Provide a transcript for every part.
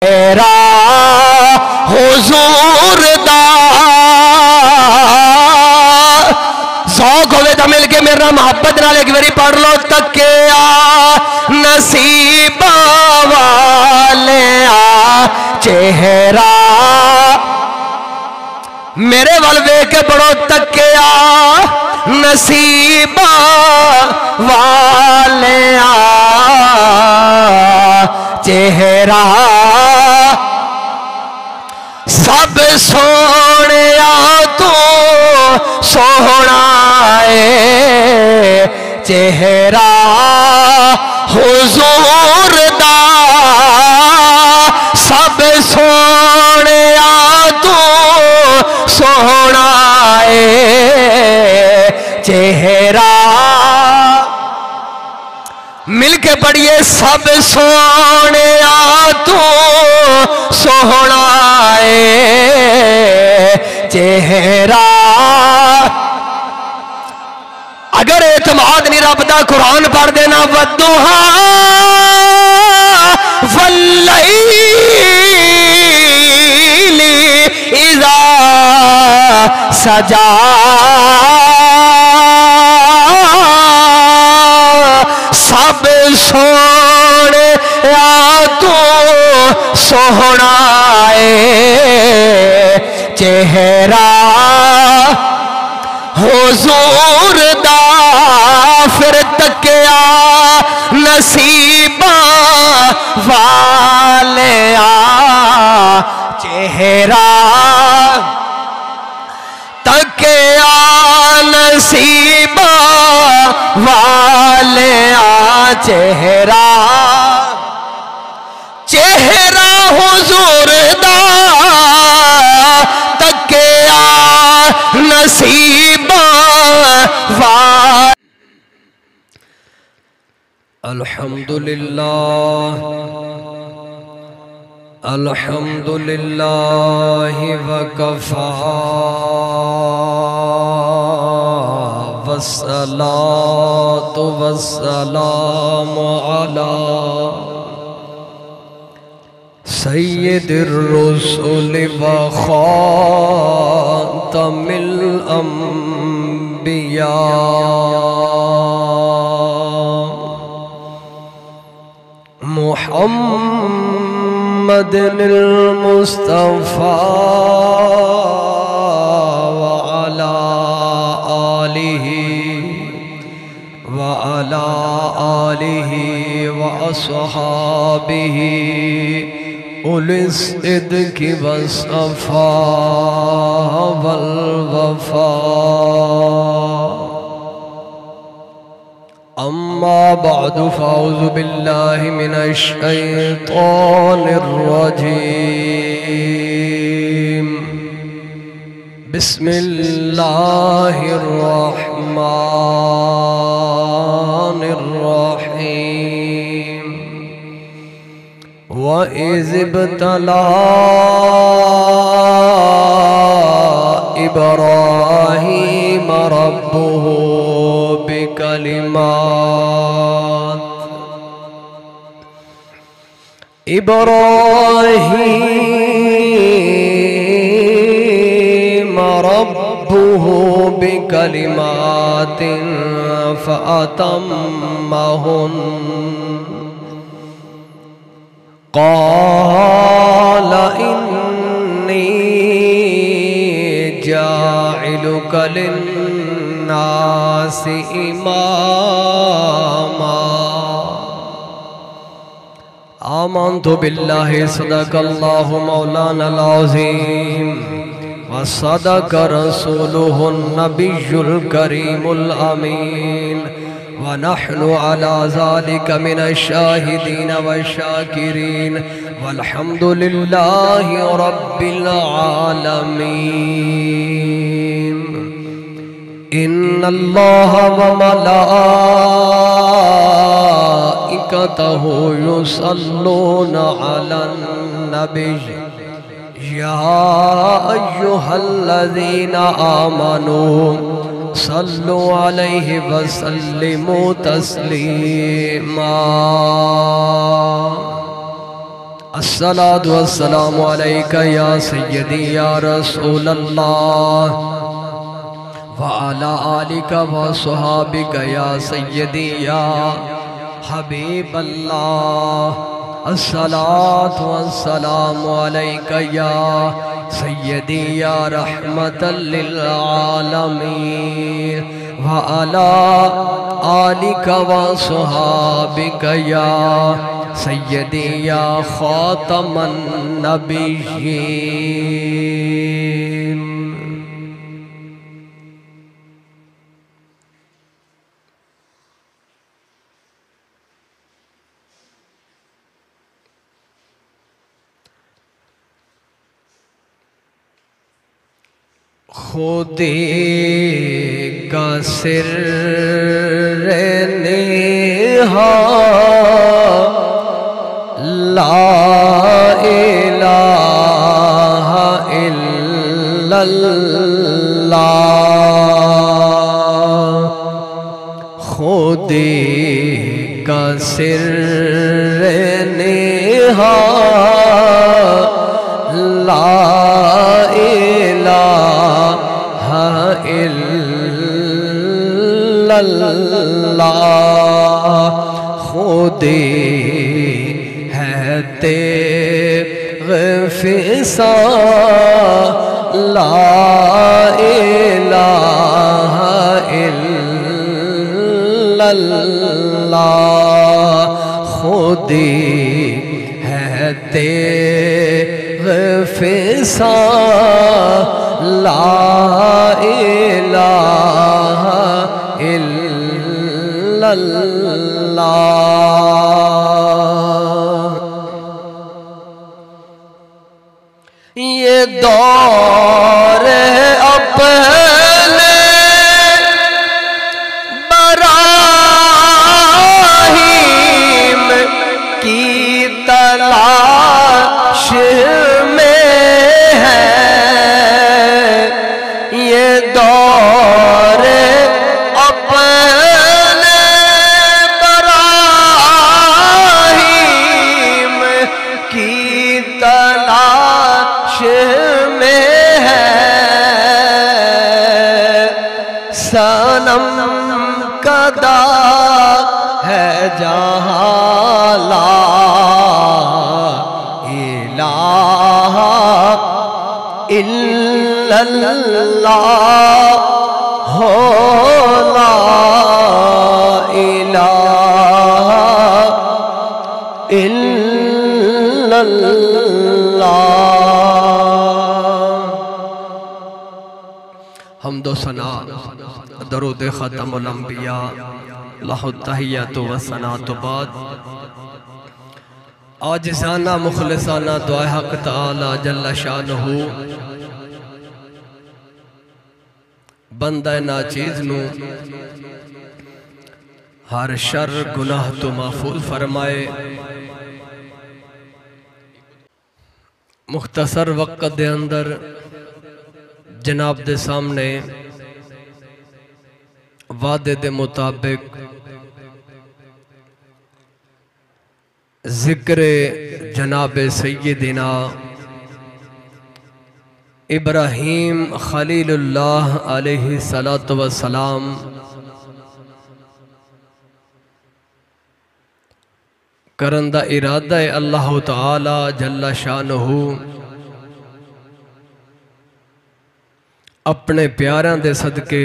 मेरा हुजूर दा शौक होवे तो मिल के मेरा मोहब्बत नाल एक बारी पढ़ लो। तकिया नसीबा वाले चेहरा मेरे वाल वेख के पढ़ो। तकिया नसीबा वाले चेहरा सब सोने तू सोहना है। चेहरा हुजूर दा सब सोने तू सोहना है। चेहरा मिलके पढ़िए। सब सोने तू सोहना चेहरा। अगर एतमाद नहीं रब दा कुरान पढ़ देना। वद्दुहा वल्लैली इज़ा सजा सब सोने तू सोहना चेहरा हुजूर दा। फिर तकिया नसीबा वाले चेहरा। तकिया नसीबा वाले चेहरा। चेहरा हुजूर दा तकिया नसीबा वाले। अल्हम्दुलिल्लाह अल्हम्दुलिल्लाह वकफा वस्सलातु वस्सलामु अला सय्यिदिर रुसूल व खातमिल अंबिया मुहम्मदिल मुस्तफा व अला आलिहि व अस्हाबिहि उलिस इद्की वस्सफ़ा वल वफ़ा। अम्मा बअदु फ़अऊज़ु बिल्लाहि मिनश शैतानिर रजीम। बिस्मिल्लाहिर रहमानिर रहीम। वइज़ इब्तला इब्राहीम रब्बुहु बिकलिमात। इब्राहीम रब्बुहु बिकलिमातिन फ़अतम्महुन। क़ाल इन्नी जाइलुका लिन्नासि इमामा। आमन्तु बिल्लाहि सदक़ल्लाहु मौलानल अज़ीम व सदक़ रसूलुहुन नबियुल करीमुल अमीन व नहनु अला ज़ालिका मिनश शाहिदीन व शाकिरीन वल्हम्दुलिल्लाहि रब्बिल आलमीन। इन्नल्लाह व मलाइकतहु युसल्लूना अलन नबिय्य या अय्युहल्लज़ीना आमनू सल्लु अलैहि वसल्लिमू तस्लीमा। अस्सलातु वस्सलामु अलैका या सय्यदी या रसूल अल्लाह व अला आलिका व सहाबिका या सय्यदी या हबीब अल्लाह। अस्सलातु वस्सलामु अलैका या सय्यदी या रहमतल लिल आलमीन व अला आलिका व सहाबिका या सय्यदी या खातमन नबिय्यीन। खुदी का सिर नेहा ला इलाहा इल्लल्लाह। खुदी का सिर नेहा ला इलाहा इल्लल्लाह। खुदी है तेग़ फ़िसा ला इलाहा इल्लल्लाह। खुदी है तेग़ फ़िसा ला इलाहा इल्लल्लाह। ये दौर अपने बराहीम की तलाश में है। ये दौर अपने बराहीम की तलाश में है। सनम कदा है जहाँ ला इलाहा इल्लल्लाह हो ला इलाहा इल्लल्लाह। हम्दो सना दरूद ख़त्मुल अंबिया लहु तहिय्यतु व सनातु बाद। आजिज़ाना मुखलिसाना दुआ हक़ तआला जल्ल शानुहु बंदा नाचीज़ नू हर शर गुनाह तो महफूज फरमाए। मुख्तसर वक्त दे अंदर जनाब दे सामने वादे दे मुताबिक जिक्र जनाब सय्यदिना इब्राहीम खलीलुल्लाह अलैहि सलातु व सलाम करन दा इरादा है अल्लाह ताला जल्ला शानुहु अपने प्यारों दे सदके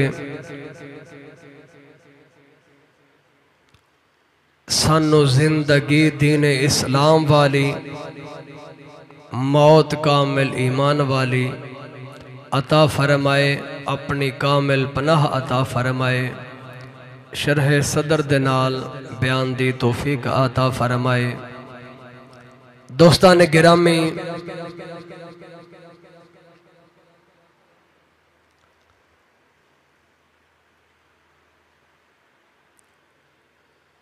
सानू जिंदगी दीन इस्लाम वाली मौत कामिल ईमान वाली अता फरमाए। अपनी कामिल पनाह अता फरमाए। शरह सदर दे नाल बयान दी तौफीक अता फरमाए। दोस्तान गिरामी,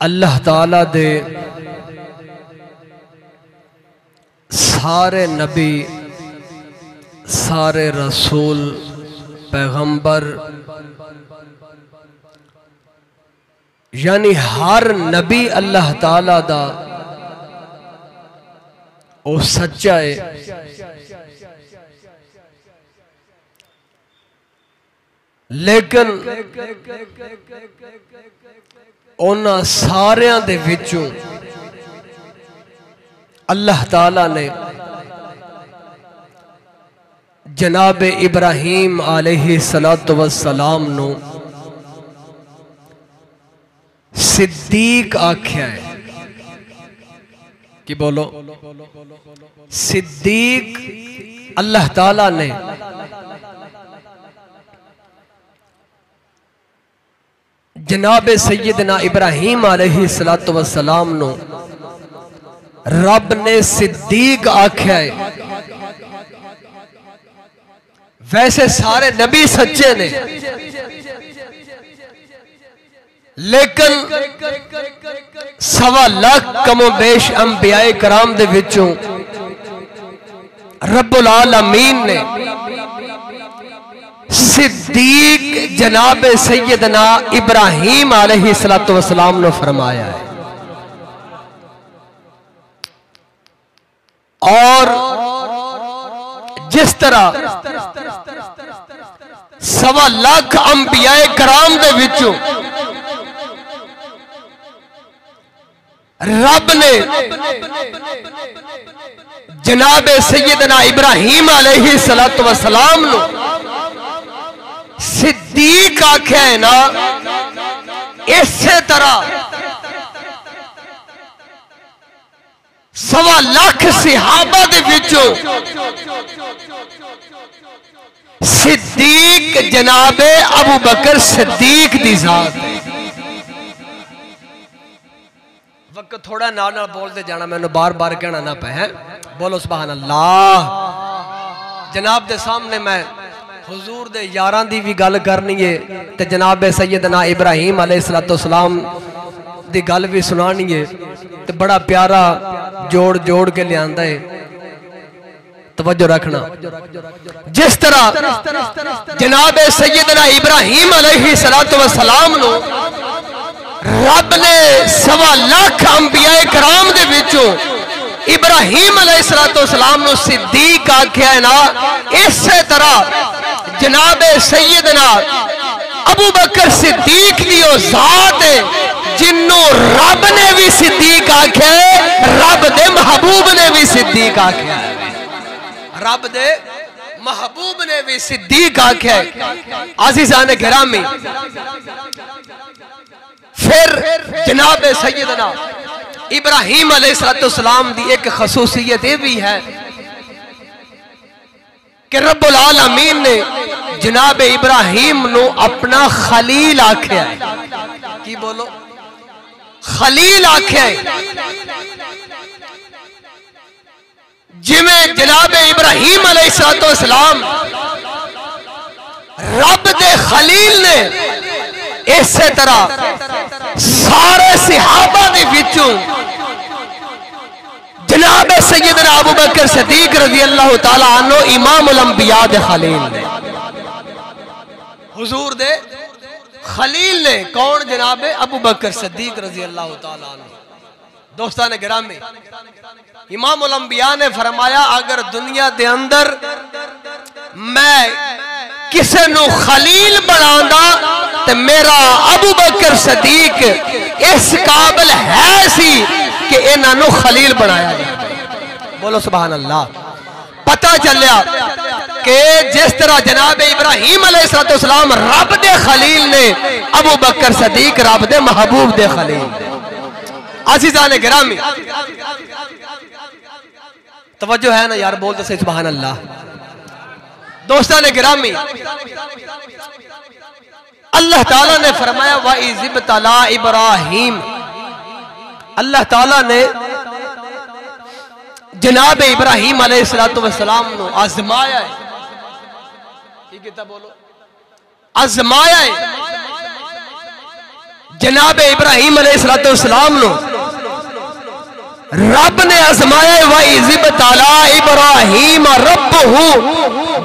अल्लाह ताला दे सारे नबी, सारे रसूल, पैगंबर यानी हर नबी अल्लाह ताला दा वो सच्चा है, लेकिन उन्हां सारियां दे विचों अल्लाह ताला ने जनाब इब्राहीम अलैहि सलातो वस्सलाम नु सिद्दीक आख्या है। कि बोलो, सिद्दीक अल्लाह ताला ने जनाब सैयदना इब्राहीम अलैहि सलातो वस्सलाम नु रब ने सिद्दीक आख्या है। वैसे सारे नबी सच्चे ने, लेकिन 1.25 लाख कमो बेश अंबियाए कराम दे विचों रब्बुल आलमीन ने सिद्दीक जनाब सैयदना इब्राहीम अलैहि सलातो वस्सलाम ने फरमाया है। और जिस तरह 1.25 लाख अंबियाए कराम दे विचों रब ने जनाब सैयदना इब्राहीम अलैहि सलातो वस्सलाम नु सिद्दीक आख्या है ना, इसे तरह 1.25 लाख सहाबा दे विचों सिद्दीक जनाबे अबू बकर सिद्दीक दी जात है। वक्त थोड़ा नाल नाल बोलते जाना, मैंने बार बार कहना ना पे। बोलो सुभान अल्लाह। जनाब दे सामने मैं हुजूर दे यारां दी भी गल करनी है ते जनाब सैयदना इब्राहीम अलैहिस्सलाम दी गल भी सुनानी है। ते बड़ा प्यारा जोड़ जोड़ के लियांदा है, तवज्जो रखना। जिस तरह जनाब सैयदना इब्राहीम अलैहिस्सलाम नु रब ने 1.25 लाख अंबियाए कराम दे विचों इब्राहीम अलैहिस्सलाम नु सिद्दीक आख्या है ना, इसे तरह जनाब सैयदना अबू बकर सिद्दीक दी ओ जात है जिन्नों रब ने भी सिद्दीक आख्या है, रब दे महबूब ने भी सिद्दीक आख्या है, रब दे महबूब ने भी सिद्दीक आख्या है। अज़ीज़ान गिरामी, फिर जनाब सैयदना इब्राहीम अलैहिस्सलाम दी एक खसूसियत ये भी है कि रब्बुल आलमीन ने जनाब इब्राहीम नु अपना खलील आख्या है। की बोलो, खलील आख्या है। जिमें जनाब इब्राहीम अलैहिस्सलाम रब दे खलील ने, इसे तरह सारे सहाबा दे विचों जनाब सैयदना अबू बकर सिद्दीक रज़ी अल्लाह ताला अन्हु इमामुल अंबिया दे खलील ने, हुजूर दे खलील ने। कौन? जनाब अबू बकर सिद्दीक रज़ी अल्लाह ताला अन्हु। दोस्तान गिरामी, इमामुल अंबिया ने फरमाया, अगर दुनिया दे अंदर मैं किसे नु खलील बनांदा ते मेरा अबू बकर सिद्दीक इस काबिल है सी कि इन्हां नु खलील बनाया जाए। बोलो सुभान अल्लाह। पता चलिया कि जिस तरह जनाब इब्राहीम अलैहिस्सलाम रब दे खलील ने, अबू बकर सिद्दीक रब दे महबूब दे खलील। अज़ीज़ान गिरामी, तवज्जो है ना यार, बोलते से सुभान अल्लाह। दोस्तान गिरामी, अल्लाह ताला ने फरमाया वइज़ इब्तला इब्राहीम, अल्लाह ताला ने जनाब इब्राहीम अलैहिस्सलाम नु आजमाया है। ठीक है, बोलो, आजमाया है जनाब इब्राहीम अलैहिस्सलाम नु रब ने आजमाया है। वइज़ इब्तला इब्राहीम रब्बुहु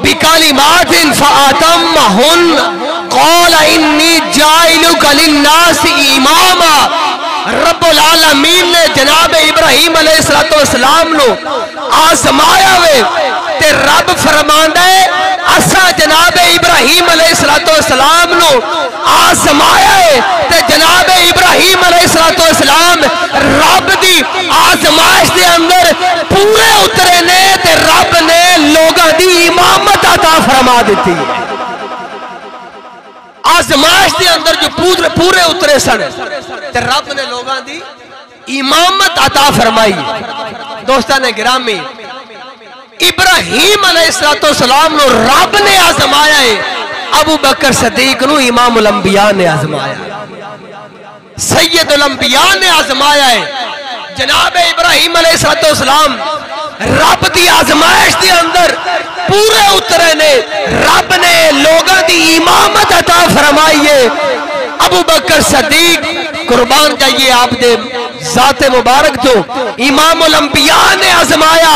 बिकलिमातिन फअतम्महुन क़ाल इन्नी जाइलुका लिन्नासि इमामा रब्बुल आलमीन ने जनाब इब्राहिम अलैहिस्सलाम नु आजमाया वे ते रब फरमांदा है असा जनाब इब्राहिम अलैहिस्सलाम नु आजमाया है ते जनाब इब्राहिम अलैहिस्सलाम रब दी आजमाइश दे अंदर पूरे उतरे ने ते रब ने लोगों दी इमामत अता फरमा दी है। आजमाइश के अंदर जो पूरे उतरे सन ते रब ने लोगों की इमामत अता फरमाई। दोस्तों ने गिरामी इब्राहिम अलैहिस्सलाम नु रब ने आजमाया है, अबू बकर सदीक नु इमामुल अंबिया ने आजमाया, सैयदुल अंबिया ने आजमाया है। जनाब इब्राहिम अलैहिस्सलाम रब की आजमाइश के अंदर पूरे उतरे ने, रब ने लोगों की इमामत अता फरमाई है। अबू बकर सदीक कुर्बान जाइए आप दे ज़ाते मुबारक जो इमामुल अंबिया ने आजमाया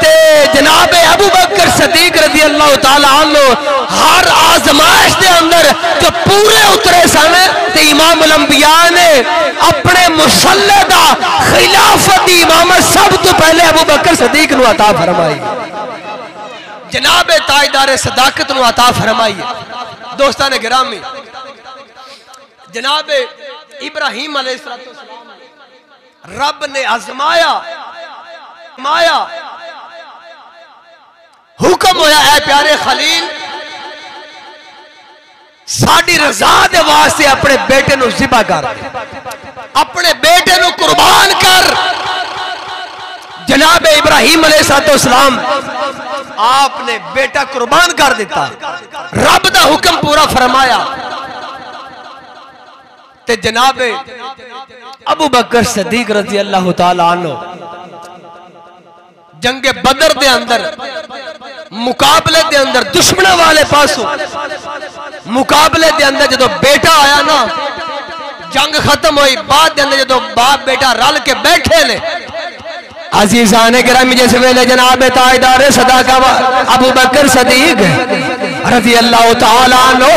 ते जनाब अबू बकर सदीक रज़ी अल्लाह ताला अन्हु हर आजमाइश के अंदर जो पूरे उतरे सन ते इमामुल अंबिया ने अपने मुसल्ले दा खिलाफत दी इमामत सब तो पहले अबू बकर सदीक नु अता फरमाई, जनाब ताजदार सदाकत नु अता फरमाई। दोस्तों ने गिरामी जनाब इब्राहिम अलैहिस्सलाम रब ने आजमाया हुक्म होया है प्यारे खलील साड़ी रजा दे वास्ते अपने बेटे नु ज़िबा कर, अपने बेटे नु कुर्बान कर। जनाब इब्राहिम अलैहिस्सलाम आपने बेटा कुर्बान कर दिता, रब दा हुक्म पूरा फरमाया ते जनाब अबू बकर सदीक रज़ी अल्लाह ताला अन्हु जंगे बदर दे अंदर मुकाबले दे अंदर दुश्मनों वाले पासों मुकाबले दे अंदर जो बेटा आया ना, जंग खत्म हुई बाद दे अंदर जो बाप बेटा रल के बैठे ने अजीज़ाने गिरामी जिस वेले जनाब ताजदार सदाकत अबू बकर सदीक रज़ी अल्लाह ताला अन्हु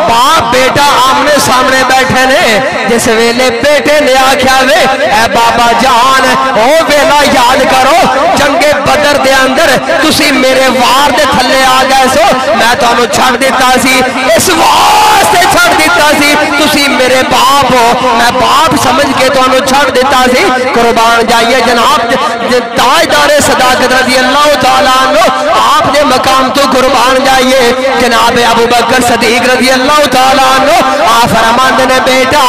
बाप बेटा आमने सामने बैठे ने, जिस वेले बेटे ने आख्या वे ए बाबा जान ओ वेला याद करो जंगे बदर दे अंदर तुसी मेरे वार दे थल्ले आ गए सो, मैं तुहानू छड़ दिता सी इस वास्ते छड़ दिता सी तुसी मेरे बाप हो, मैं बाप समझ के तुहानू छड़ दिता सी। कुर्बान जाइए जनाब ताजदार सदाकत रज़ी अल्लाह ताला अन्हु आप दे मकाम तो कुर्बान जाइए। जनाब अबू बकर सदीक रज़ी अल्लाह ताला अन्हु आ फरमांदे ने बेटा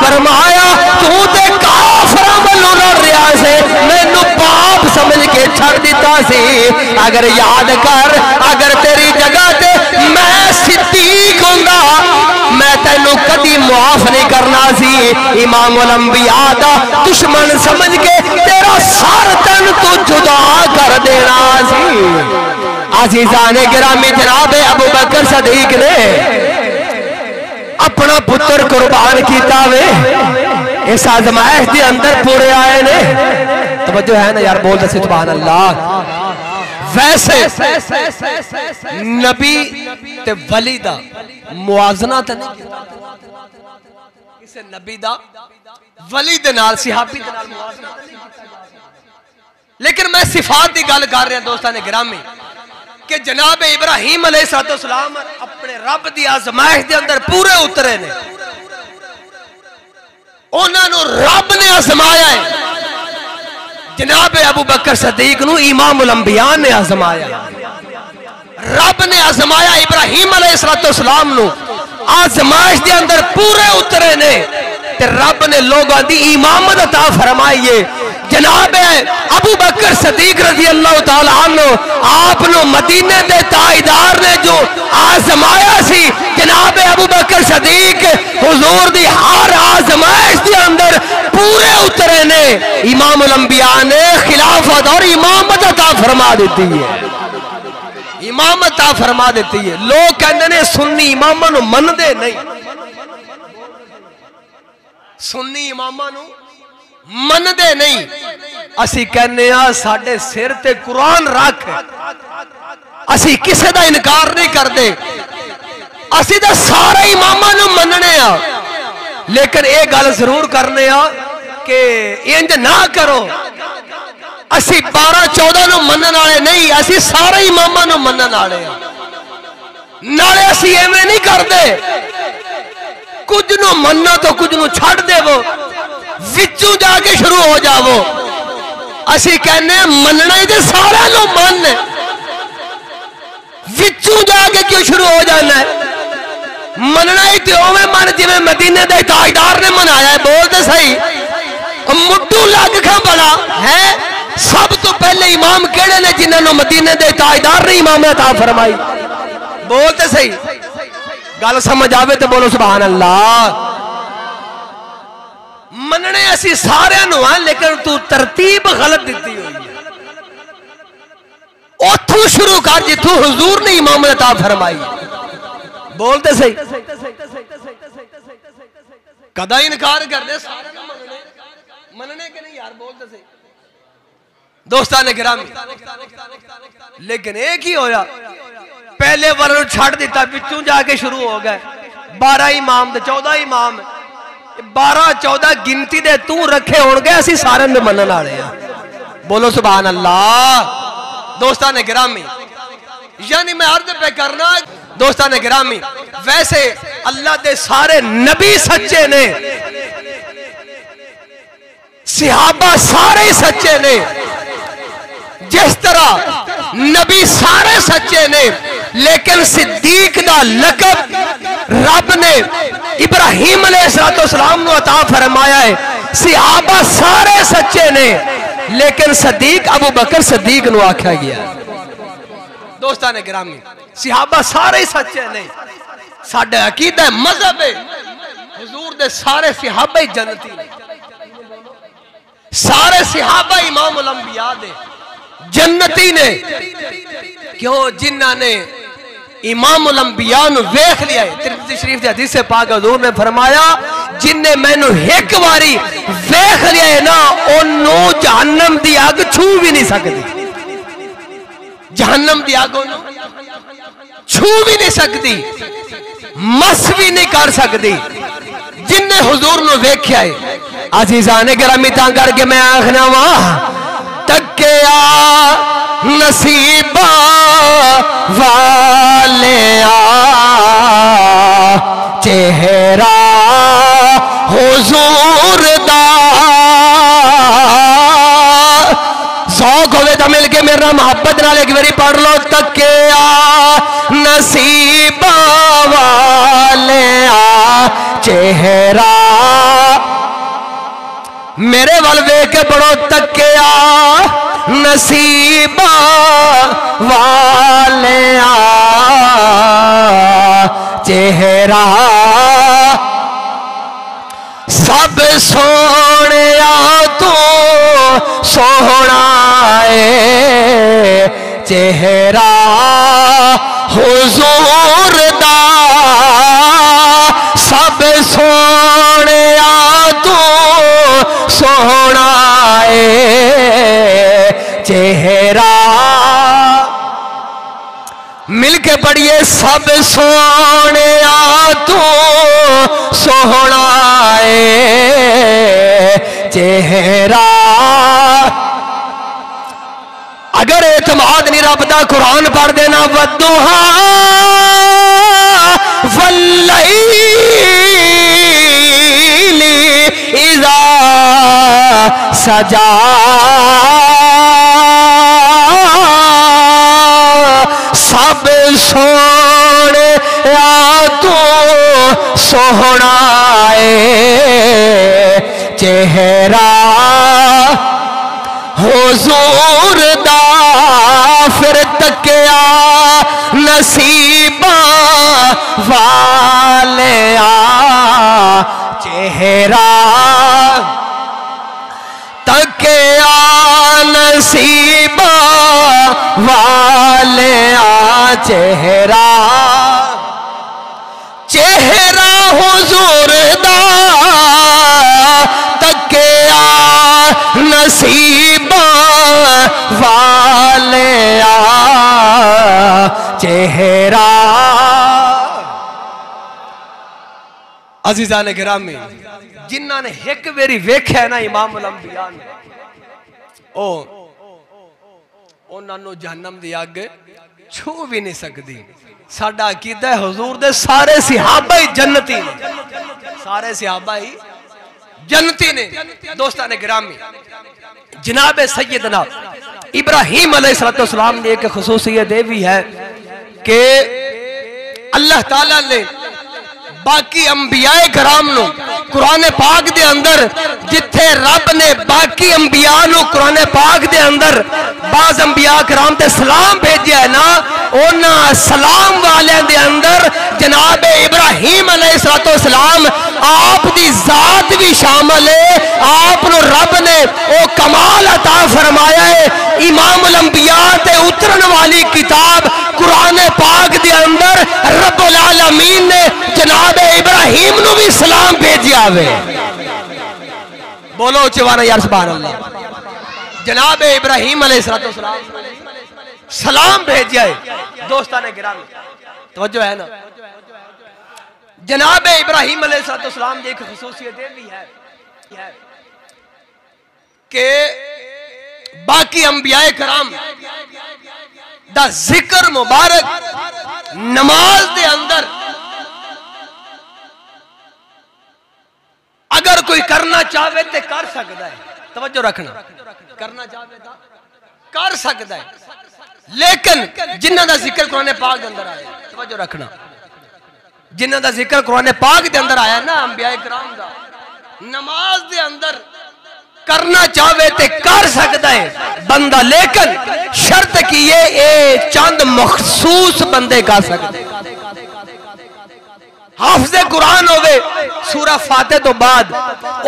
फरमाया तू ते काफिरां वल्लों लड़ रहा से, मैनू बाप समझ के छड़ दिता सी। अगर याद कर अगर तेरी जगह ते मैं सिद्दीक हुंदा मैं तैनू कदी मुआफ नहीं करना सी, इमामुल अंबिया दा दुश्मन समझ के तेरा सर तन तू जुदा कर देना सी। अज़ीज़ाने गिरामी जनाब अबू बकर सदीक ने अपना पुत्र कुर्बान किया वे, इस आजमाइश के अंदर पूरे आए ने। तवज्जो है ना यार, बोल दे सुभान अल्लाह। वैसे नबी ते वली दा मुआजना तो नहीं किसी नबी दा वली दे नाल सहाबी दे नाल मुआजना, लेकिन मैं सिफात की गल कर रहा दोस्तों ने गिरामी कि जनाब इब्राहिम अलैहिस्सलाम अपने रब की आजमाइश के अंदर पूरे उतरे ने, उन्होंने रब ने आजमाया है। जनाब अबू बकर सदीक नु इमामुल अंबिया ने आजमाया, रब ने आजमाया इब्राहिम अलैहिस्सलाम नु आजमाइश के अंदर पूरे उतरे ने ते रब ने लोगों की इमामत अता फरमाई है। जनाब अबू बकर सदीक रज़ी अल्लाह ताला अन्हु आपनो मदीने दे ताजदार ने जो आजमाया सी, जनाब अबू बकर सदीक हुजूर दी हर आजमाइश के अंदर पूरे उतरे ने, इमामुल अंबिया ने खिलाफत और इमामत अता फरमा देती है, इमामत अता फरमा देती है। लोग कहते ने सुन्नी इमामां नूं मनदे नहीं, सुन्नी इमामां नूं मनदे नहीं, असी कहने साडे सिर ते कुरान रख, असी किसे दा इनकार नहीं करते, असी तो सारे इमामां नूं मनने आ। लेकिन ये गल जरूर करने कि इंज ना करो। असी 12-14 नूं मनण वाले नहीं, असी सारे इमामां नूं मनण वाले हां। नाले असी एवें नहीं करते, कुछ नूं मन्नो तो कुछ नूं छड्ड देवो, विचों जाके शुरू हो जावो। असी कहने मनना ही तो सारा नूं मन, विचों जाके क्यों शुरू हो जाना है? मनना ही तो उवें मन जिवें मदीने दे ताजदार ने मनाया है। बोलते सही, मुट्टू लग खा बड़ा है। सब तो पहले इमाम केड़े ने जिन्होंने मदीने दे ताजदार ने इमामत अता फरमाई? बोलते सही, गल समझ आवे तो बोलो सुभान अल्लाह। मनने असी सारे नूं हां, लेकिन तू तरतीब गलत दी हुई है। उथों शुरू कर जिथों हुजूर ने इमामत अता फरमाई। बोलते सही, कदा इनकार करते सारे मनने के नहीं यार। बोलते सही दोस्तान गिरामी, लेकिन एक ही होया, पहले वालों छड़ दिता, पिछों जाके शुरू हो गए। 12 इमाम ते 14 इमाम, 12-14 गिनती दे तू रखे होंगे, असी सारे मनने वाले हैं। बोलो सुभान अल्लाह। दोस्तान गिरामी, यानी मैं अर्ज पे करना दोस्तान गिरामी, वैसे अल्लाह दे सारे नबी सच्चे ने, सहाबा सारे सच्चे ने। जिस तरह नबी सारे सच्चे ने, लेकिन सिद्दीक दा लकब रब ने इब्राहिम अलैहिस्सलाम को अता फरमाया है। सहाबा सारे सच्चे ने, लेकिन सिद्दीक अबू बकर सिद्दीक को आख्या गया। दोस्तान ने गिरामी, सहाबा सारे सच्चे ने। साडा अकीदा है, मजहब है, हुजूर दे सारे सहाबा ही जन्नती ने। सारे सहाबा इमाम उल अंबिया दे जन्नती ने। क्यों? जिन्ना ने इमाम उल अंबिया नु वेख लिया है। तिरमिज़ी शरीफ की हदीस से पाक हुजूर ने फरमाया, जिन्ने मैनू एक बारी वेख लिया है ना, ओनू जहन्नम दी अग छू भी नहीं सकती। जहन्नम दी अग छू भी नहीं सकती, मस भी नहीं कर सकती, जिन्ने हुजूर नु वेख्या है। अजीज़ान गिरामी, तां करके मैं आखना वाह तकिया नसीबा वाले चेहरा हुजूर दा। शौक होवे तो मिल के मेरा मोहब्बत नाल एक बारी पढ़ लो। तकिया नसीबा वाले चेहरा, मेरे वाल वेख के पढ़ो। तकिया नसीबा वाले चेहरा, सब सोने तू सोहना है चेहरा हुजूर दा। सब सोने तू सोहना है चेहरा। मिलके पढ़िए, सब सोने तू सोहना है चेहरा। अगर एतमाद नहीं रब दा कुरान पढ़ देना। वद्दुहा वल्लैली इज़ा सजा, सब सोने तू सोहना है चेहरा हुजूर दा। फिर तकिया नसीबा वाले चेहरा, तकिया नसीबा वाले चेहरा। चेहरा हुजूर दा, तकिया नसीबा वाले चेहरा। अजीजा ने गिरामी जिन्हों ने एक बारी वेख्या ना इमाम उल अंबिया ने उन्होंने जहन्नम दी अग छू भी नहीं सकती। साडा अकीदा है हुजूर दे सारे सहाबा ही जन्नती ने, सारे सहाबा ही जन्नती ने। दोस्तान गिरामी जनाब सैयदना इब्राहिम अलैहिस्सलाम ने एक खुसूसियत ये भी है कि अल्लाह ताला ने बाकी अंबियाए कराम नु कुरान पाक दे अंदर जिथे रब ने बाकी अंबिया नु कुरान पाक दे अंदर बाज अंबिया कराम ते सलाम भेजा है ना, उन्हां सलाम वाले दे अंदर जनाब इब्राहिम अलैहिस्सलाम आप दी जात भी शामिल है। आप नु रब ने ओ कमाल अता फरमाया है। इमाम उल अंबिया ते उतरन वाली किताब कुरान पाक दे अंदर रब्बुल आलमीन ने जनाब इब्राहिम नु भी सलाम भेजा वे। बोलो चवाना यार सुभान अल्लाह। जनाब इब्राहिम अलैहिस्सलाम सलाम भेजा है। दोस्तान ने गिरामी तवज्जो है ना, जनाब इब्राहिम अलैहिस्सलाम की एक खुसूसियत ये भी है कि बाकी अंबियाए कराम दा जिक्र मुबारक नमाज दे अंदर अगर कोई करना चाहे तो कर सकता है। तवज्जो रखना, करना चाहे तो कर सकता है, लेकिन जिन्हां दा जिक्र कुरान पाक के अंदर आया, तवज्जो रखना, जिन्हां दा जिक्र कुरान पाक के अंदर आया ना अंबिया कराम दा, नमाज दे अंदर करना चाहे तो कर सकता है बंदा, लेकिन शर्त की ये चंद मखसूस बंदे कर सकते। हाफिज़े कुरान होवे सूरा फातिहा तो बाद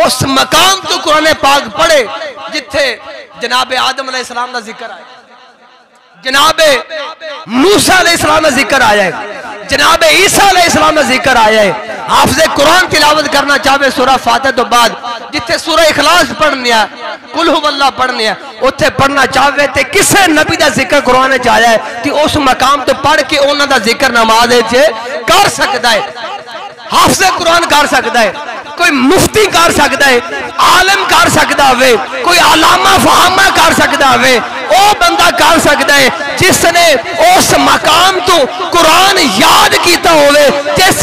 उस मकाम तो कुरान पाक पढ़े जिथे जनाब आदम अलैहिस्सलाम का जिक्र आया, जनाब मूसा अलैहिस्सलाम का जिक्र आया है, जनाब ईसा अलैहिस्सलाम का जिक्र आया है। हाफिज़े कुरान तिलावत करना चाहे सूरा फातिहा तो बाद जिथे सूरा इखलास पढ़ने आ, कुल हुवल्लाह पढ़ने आ, उत्थे पढ़ना चाहे तो किसी नबी का जिक्र कुरान च आया है कि उस मकाम तो पढ़ के उन्हां दा जिक्र नमाज कर सकता है। हाफिज़े कुरान कर सकता है, कोई मुफ्ती कर सकता है, आलम कर सकता है, कोई अलामा फहामा कर सकता है, वो बंदा कर सकता है जिसने उस मकाम तो कुरान याद किया होवे, जिस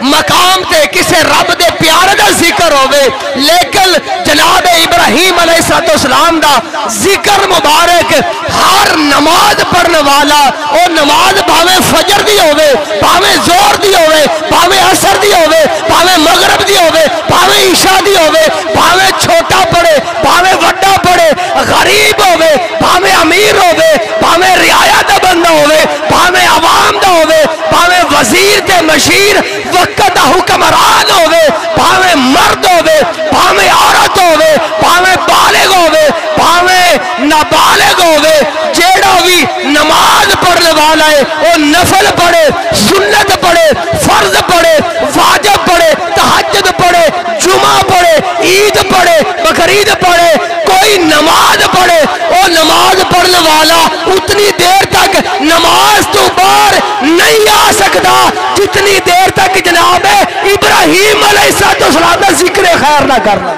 मकाम ते किसी रब दे प्यारे दा जिक्र होवे। लेकिन जनाब इब्राहिम अलैहिस्सलाम दा जिक्र मुबारक हर नमाज पढ़ने वाला, वो नमाज भावे फजर दी होवे, भावे जोर दी होवे, भावे असर दी होवे, भावे मगरब दी होवे, भावे ईशा दी होवे, भावे छोटा पढ़े, भावे वड्डा पढ़े, गरीब होवे, भावे अमीर होवे, भावे रियाया दा बंदा होवे, भावे अवाम दा होवे, भावे वजीर ते मशीर वक्त दा हुक्मरान होवे, भावे मर्द होवे, भावे औरत होवे, भावे बालिग होवे, भावे नाबालिग होवे, जेड़ा भी नमाज पढ़ने वाला है वो नफल पढ़े, सुन्नत पढ़े, फर्ज पढ़े, वाजिब पढ़े, तहज्जुद पढ़े, जुमा पढ़े, ईद पढ़े, बकरीद पढ़े, कोई नमाज पढ़े, वो नमाज पढ़ने वाला उतनी देर तक नमाज तो बाहर नहीं आ सकता जितनी देर तक जनाब इब्राहिम अलैहिस्सलाम का जिक्र खैर ना करना।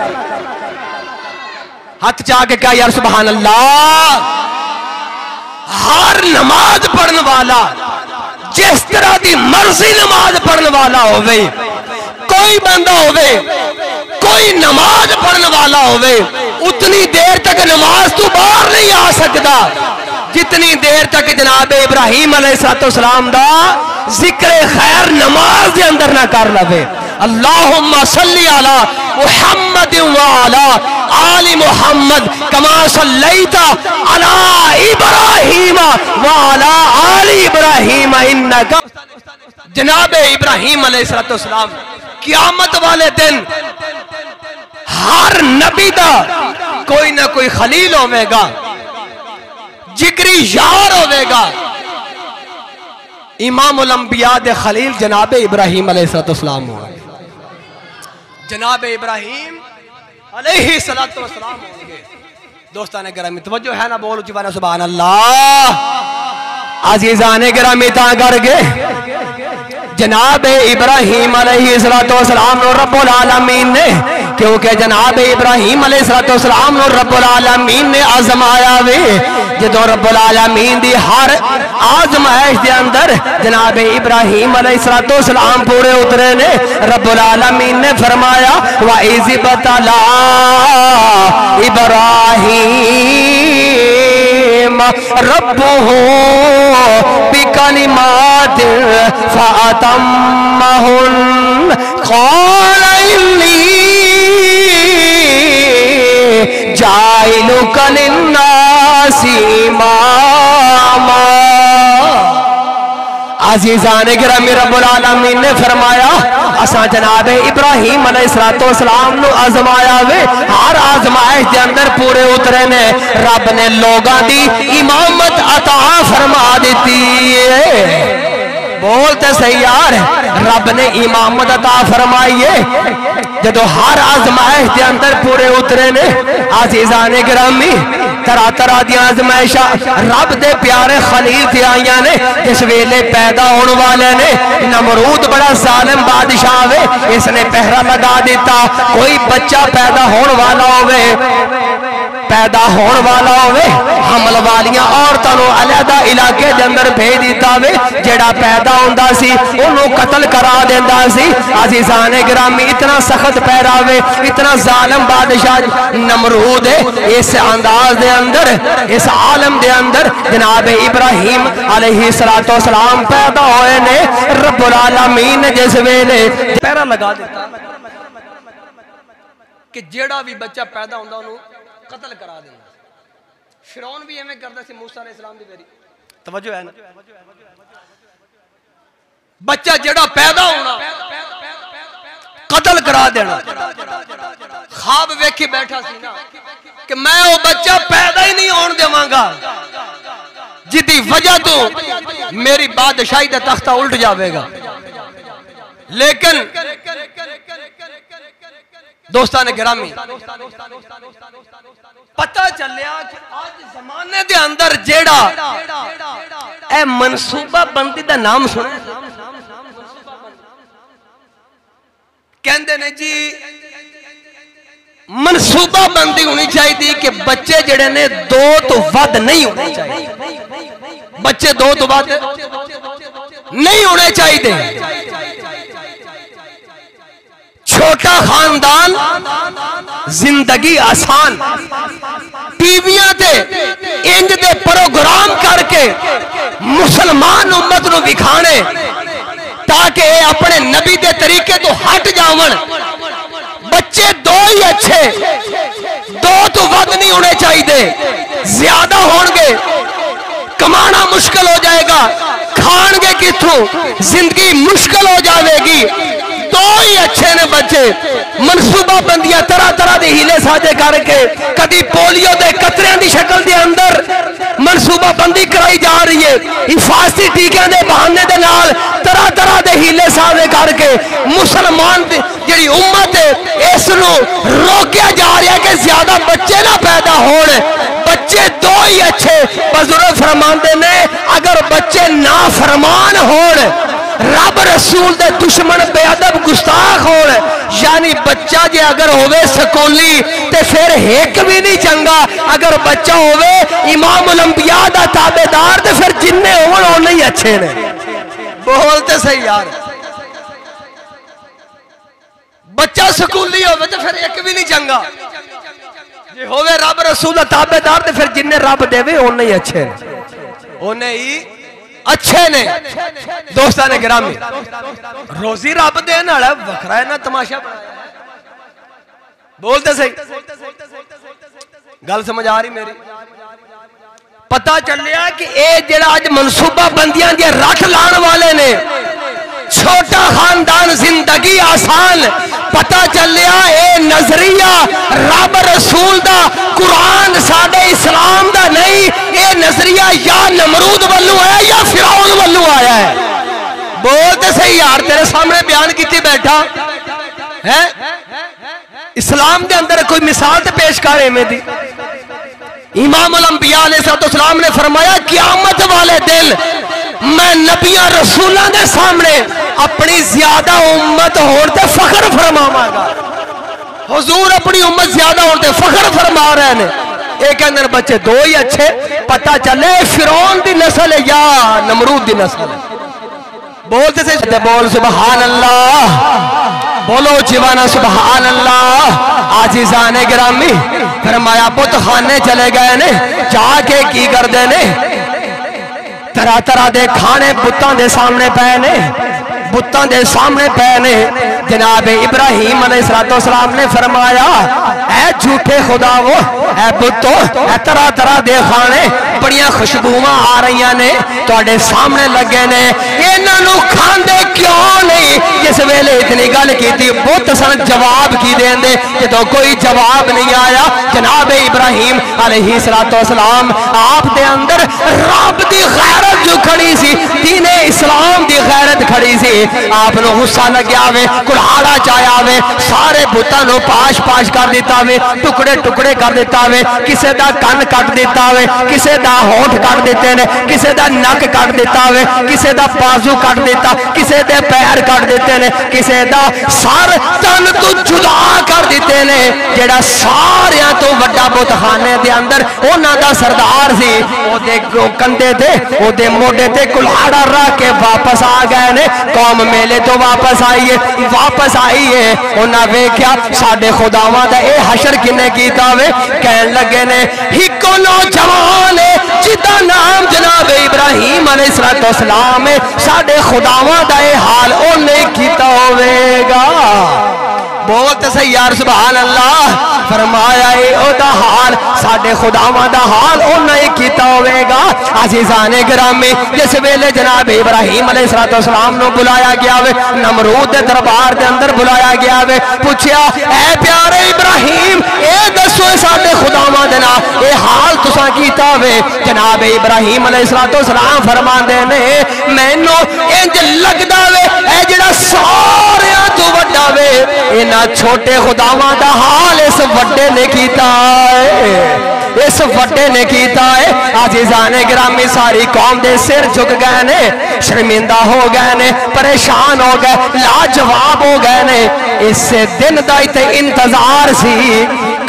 हाथ चाके क्या यार सुभान अल्लाह। हर नमाज पढ़ने वाला जिस तरह की मर्जी नमाज पढ़ने वाला होवे, कोई बंदा होवे, कोई नमाज पढ़ने वाला होवे, उतनी देर तक नमाज तो बाहर नहीं आ सकता जितनी देर तक जनाब इब्राहिम अलैहिस्सलाम दा जिक्र खैर नमाज के अंदर ना कर लवे। अल्लाहुम्मा सल्ली अला मुहम्मद व अला आलि मुहम्मद कमा सल्लैता अला इब्राहिम व अला आलि इब्राहिम इन्नका। जनाब इब्राहिम अलैहिस्सलाम क़यामत वाले दिन हर नबी दा कोई ना कोई खलील होवेगा, जिगरी यार होवेगा। इमाम उल अंबिया दे खलील जनाब इब्राहिम अलैहिस्सलाम हुआ, जनाब इब्राहिम अलैहिस्सलाम होंगे। दोस्तान गिरामी तवज्जो है ना, बोलो जुबान सुभान अल्लाह। अज़ीज़ान गिरामी ता करके जनाब इब्राहीम अलैहिस्सलाम रब्बुल आलमीन ने, क्योंकि जनाब इब्राहीम अलैहिस्सलाम रब्बुल आलमीन ने आजमाया वे। जो रब्बुल आलमीन दी हर आजमाइश के अंदर जनाब इब्राहीम अलैहिस्सलाम पूरे उतरे ने। रब्बुल आलमीन ने फरमाया व इज़ बतला इब्राहीम रब्बुहु बिकलिमातिन फअतम्महुन क़ाल इन्नी जाइलुका लिन्नासि इमामा। अज़ीज़ान गिरामी रब्बुल आलमीन ने फरमाया असा जनाब इब्राहीम अलैहिस्सलाम नु आजमाया वे। हर आजमाइश के अंदर पूरे उतरे ने। रब ने लोगों की इमामत अता फरमा दी है। बोलते सही यार, रब ने इमामत अता फरमाई है। जो हर आजमाइश के अंदर पूरे उतरे ने। अज़ीज़ान गिरामी तरह तरह दी आजमाइशा रब दे प्यारे खलील ते आईया ने। जिस वेले पैदा होने वाले ने नमरूद बड़ा जालिम बादशाह वे, इसने पहरा लगा दिता कोई बच्चा पैदा होने वाला होवे, पैदा होने वाला होवे हमल वालियां औरतों को अलहदा इलाके के अंदर भेज दिता वे। जेड़ा पैदा होंदा सी उन्हों कतल करा देंदा सी। अज़ीज़ान गिरामी इतना सख्त पहरावे, इतना जालिम बादशाह नमरूद है। इस अंदाज दे अंदर, इस आलम दे अंदर जनाब इब्राहीम अलैहिस्सलाम पैदा होए ने। रब्बुल आलमीन ने जिस वेले पहरा लगा दिता कि जेड़ा भी बच्चा पैदा होंदा उन्हों कतल करा देना। फिरौन भी एवें करदा सी मूसा अलैहिस्सलाम दी बेरी। तवज्जो है ना? बच्चा जेड़ा पैदा होना कतल करा देना। ख्वाब वेखी बैठा सी ना कि मैं वो बच्चा पैदा ही नहीं होने देवांगा जिदी वजह तो मेरी बादशाही दा तख्ता उल्ट जाएगा। लेकिन दोस्तान गिरामी पता चलिया कि आज जमाने दे अंदर जेड़ा ए मनसूबा बंदी दा नाम सुने कहंदे ने जी मनसूबा बंदी होनी चाहिए कि बच्चे जेड़े ने दो तो वध नहीं होने चाहिए। बच्चे दो तो वध नहीं होने चाहिए। छोटा खानदान जिंदगी आसान। टीवियां ते इंज दे प्रोग्राम करके मुसलमान उम्मत नूं विखाने ताकि अपने नबी दे तरीके तो हट जावन। बच्चे दो ही अच्छे, दो तो वध नहीं होने चाहिए। ज्यादा होंगे कमाना मुश्किल हो जाएगा, खाएंगे किथों, जिंदगी मुश्किल हो जाएगी। दो ही अच्छे ने बच्चे। मनसूबा बंदियां तरह तरह के हीले साजे करके कभी पोलियो के कतरियां की शक्ल के अंदर मनसूबा बंदी कराई जा रही है। हिफाजती टीकों के बहाने के नाल तरह तरह के हीले साजे करके मुसलमान जी उम्मत है इसनों रोकया जा रहा है कि ज्यादा बच्चे ना पैदा होने। बच्चे दो ही अच्छे। बुजुर्ग फरमाते ने अगर बच्चे ना फरमान होने, रब रसूल दे दुश्मन बेअदब गुस्ताख हो, यानी बच्चा जे अगर होवे स्कूली ते फिर एक भी नहीं चंगा। अगर बच्चा होवे इमामुल अंबिया दा ताबेदार ते फिर जिन्ने होवन ओने ही अच्छे ने। बोलते सही यार। बच्चा स्कूली होवे ते फिर एक भी नहीं चंगा। जे होवे रब रसूल दा ताबेदार ते फिर जिन्ने रब देवे ओने ही अच्छे ने, ओने ही अच्छे ने। दोस्तां ने गिरामी रोजी रब देने वाला वखरा है ना तमाशा बनाया। बोलते सही गल समझ आ रही मेरी? पता चलिया कि ये जेड़ा अज मनसूबा बंदियां दी रख लाने वाले ने, छोटा खानदान जिंदगी आसान। पता चलिया ये नजरिया रब रसूल दा कुरान साडे इस्लाम दा नहीं। ये नजरिया या नमरूद वालों आया या फिरौन वालों आया है। बोलते सही यार, तेरे सामने बयान की बैठा है। इस्लाम के अंदर कोई मिसाल तो पेश कर एवें दी। इमामुल अंबिया अलैहिस्सलाम ने फरमाया क़यामत वाले दिन मैं नबियां रसूलों के सामने अपनी ज्यादा उम्मत होने ते फख्र फरमावांगा। हुजूर अपनी उम्मत ज्यादा होने ते फख्र फरमा रहे हैं। ये कहते बच्चे दो ही अच्छे, पता चले फिरौन की नस्ल है या नमरूद की नस्ल है। बोलते से बोल सुभान अल्लाह, बोलो जीवाना सुभान अल्लाह। आजीज़ाने गिरामी फरमाया बुत खाने चले गए ने, जाके की करते ने तरह तरह के खाने बुतों के सामने पे ने, बुतों के सामने पे ने। जनाब इब्राहिम अलैहिस्सलाम ने फरमाया ऐ झूठे खुदावो, ऐ बुतो, ऐ तरह तरह के खाने बड़िया खुशबुआं आ रही ने तुहाडे सामने लगे ने, इन्हां खांदे क्यों नहीं? जिस वेले इतनी गल की बुत सन जवाब की देंदे, जो कोई जवाब नहीं आया जनाब इब्राहिम अलैहिस्सलाम आप दे अंदर रब दी गैरत जो खड़ी सी, दीने इस्लाम दी गैरत खड़ी सी। आप गुस्सा लग्या वे, कुल्हाड़ा चाया वे, सारे बुतों पाश पाश कर दिता वे, टुकड़े टुकड़े कर दिता वे, किसी का कन कट दिता वे, किसी का होठ कट दिते ने, किसी का नक कट दिता वे, किसी का बाजू कट दिता, किसी के पैर कट दिते ने, किसी का सर तन तो जुदा कर दिते ने। जेड़ा सारियां तो वड्डा बुतखाने दे अंदर उन्हां दा सरदार सी, ओदे कंधे ते ओदे मोढे ते कुल्हाड़ा रख के वापस आ गए ने। कौम मेले तो वापस आई है, उन्हें वेख्या साडे खुदावां दा ए हशर किने कीता वे। कहन लगे ने हिको नौजवान जिदा नाम जनाब इब्राहिम अलैहिस्सलाम है, साडे खुदावां दा ए हाल उन्हें कीता होवेगा। बोलते सही यार सुभान अल्लाह। फरमाया ओदा हाल साडे खुदावां दा हाल उन्हें कीता होवेगा। अजीज़ाने गिरामी जिस वेले जनाब इब्राहिम अलैहिस्सलाम नु बुलाया गया वे, नमरूद दे दरबार दे अंदर बुलाया गया वे, पूछया ऐ प्यारे इब्राहिम ए दसो साडे खुदावां दे नाल ए हाल तुसां कीता वे। जनाब इब्राहिम अलैहिस्सलाम फरमांदे ने मैनू इंज लगदा वे ए जेड़ा सारियां तो वड्डा वे, इन्हां छोटे खुदावां दा हाल इस वड्डे ने कीता है, इस वड्डे ने कीता है। आजीज़ाने गिरामी सारी कौम दे सिर झुक गए ने, शर्मिंदा हो गए ने, परेशान हो गए, लाजवाब हो गए ने। इस दिन का इत्थे इंतजार सी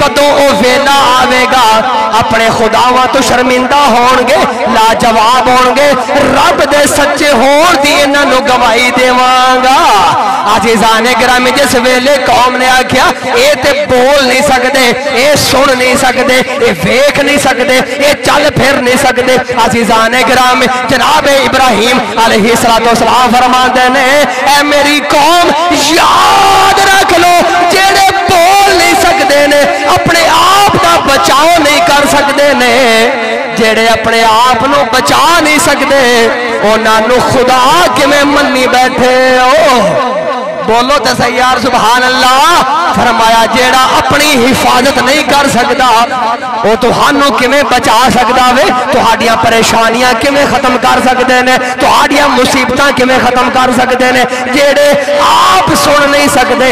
कदों वो वेला आवेगा, अपने खुदावां तो शर्मिंदा होणगे, लाजवाब होणगे, रब दे सच्चे होण दी इन्हां नूं गवाही देवांगा। आजीज़ाने गिरामी जिस वेले कौम ने आख्या ये ते बोल नहीं सकते, ये सुन नहीं सकते, ये वेख नहीं सकते, ये चल फिर नहीं सकते। अजीज़ाने गिरामी जनाब इब्राहिम अलैहिस्सलाम फरमाते ने ऐ मेरी कौम याद रख लो, जेड़े बोल नहीं सकते ने अपने आप का बचाव नहीं कर सकते ने, जेड़े अपने आप को बचा नहीं सकते उन्होंने खुदा किवें मन्नी बैठे हो। बोलो तो सही यार सुभान अल्लाह। फरमाया जेड़ा अपनी हिफाजत नहीं कर सकता वो तुहानू किवें बचा सकता वे, तुहाडियां परेशानियां किवें खत्म कर सकते हैं, तुहाडियां मुसीबतां किवें खत्म कर सकते हैं। जेड़े आप सुन नहीं सकते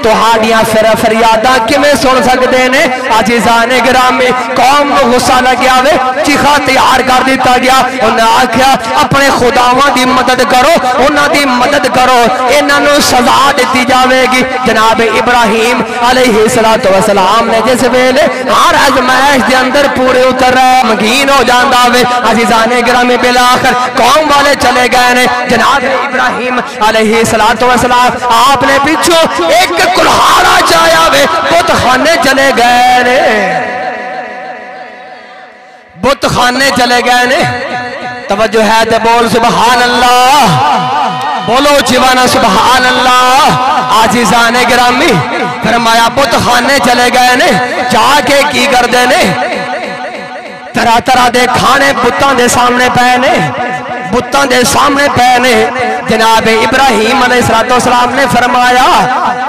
तुहाडियां फरियादां किवें सुन सकते हैं। अजीज़ाने गिरामी कौम को गुस्सा लग्या वे, चिखा तैयार कर दिता गया। उन्हें आख्या अपने खुदावां दी मदद करो, उन्हां दी मदद करो, इन्हां नूं सजा दी जाएगी। जनाब इब्राहिम अलैहिस्सलाम ने जिस वेले हर आजमाइश के अंदर पूरे उतर रहे मगीन हो जाता वे। अजीज़ाने गिरामी बिलाखिर कौम वाले चले गए ने। जनाब इब्राहिम अलैहिस्सलाम आपने पिछू एक कुल्हाड़ा चाया वे, बुतखाने चले गए ने, बुतखाने चले गए ने। तवज्जो है तो बोल सुभान अल्लाह, बोलो जीवाना सुभान अल्लाह। आजीज़ाने गिरामी फरमाया बुतखाने चले गए ने, जाके की करते ने तरह तरह के खाने बुतों के सामने पे ने, बुतों के सामने पे ने। जनाब इब्राहिम अलैहिस्सलाम ने फरमाया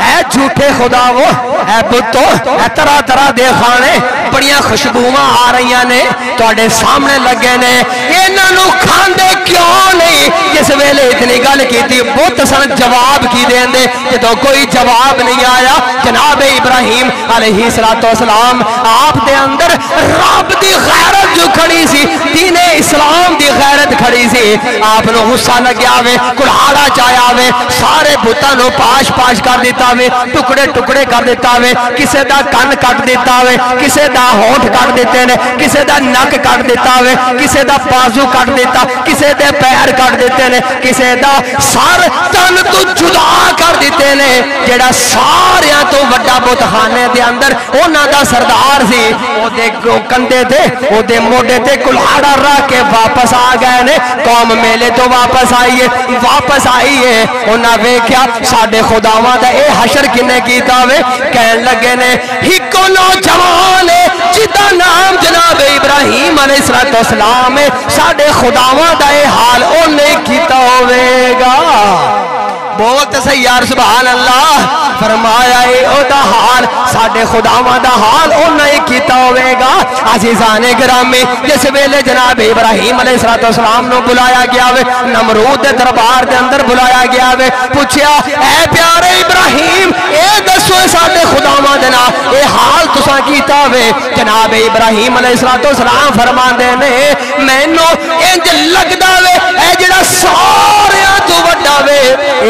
ऐ झूठे खुदावो, ऐ बुतो, ऐ तरह तरह के खाने बड़िया खुशबुआं आ रही ने तुहाडे सामने लगे ने, इन्हां खांदे क्यों नहीं? जिस वेले इतनी गल की बुत सन जवाब की देंदे, जो कोई जवाब नहीं आया जनाब इब्राहिम अलैहिस्सलाम आप दे अंदर रब दी गैरत जो खड़ी सी, दीने इस्लाम दी गैरत फड़ी सी आप गुस्सा लग्या वे कुल्हाड़ा चाया वे सारे बुतां पाश पाश कर दिता वे टुकड़े टुकड़े कर दिता वे किसी का कन कट दिता वे किसी का होठ कट दिते ने किसी का नक कट दिता वे किसी का बाजू कट दिता किसी के पैर कट दिते ने किसी का सर तन तो जुदा कर दिते ने जेड़ा सारिया तो वड्डा बुतखाने दे अंदर उन्हां दा सरदार सी ओदे कंधे ते ओदे मोढे ते कुल्हाड़ा रख के वापस आ गए ने कौम मेले तो वापस आई है उन्हें वेख्या साडे खुदावां दा ए हशर किने कीता वे कहन लगे ने हिको नौजवान जिदा नाम जनाब इब्राहिम अलैहिस्सलाम है साडे खुदावां दा ए हाल उन्हें कीता होवेगा बोलते सही यार सुभान अल्लाह फरमाया ओदा हाल साडे खुदावां दा हाल उन्हें कीता होवेगा अज़ीज़ाने गिरामी जिस वेले जनाब इब्राहिम अलैहिस्सलाम नु बुलाया गया वे नमरूद दे दरबार दे अंदर बुलाया गया वे पूछया ऐ प्यारे इब्राहिम ए दसो साडे खुदावां दे नाल ए हाल तुसां कीता वे जनाब इब्राहिम अलैहिस्सलाम फरमांदे ने मैनू इंज लगदा वे ए जेड़ा सारियां तो वड्डा वे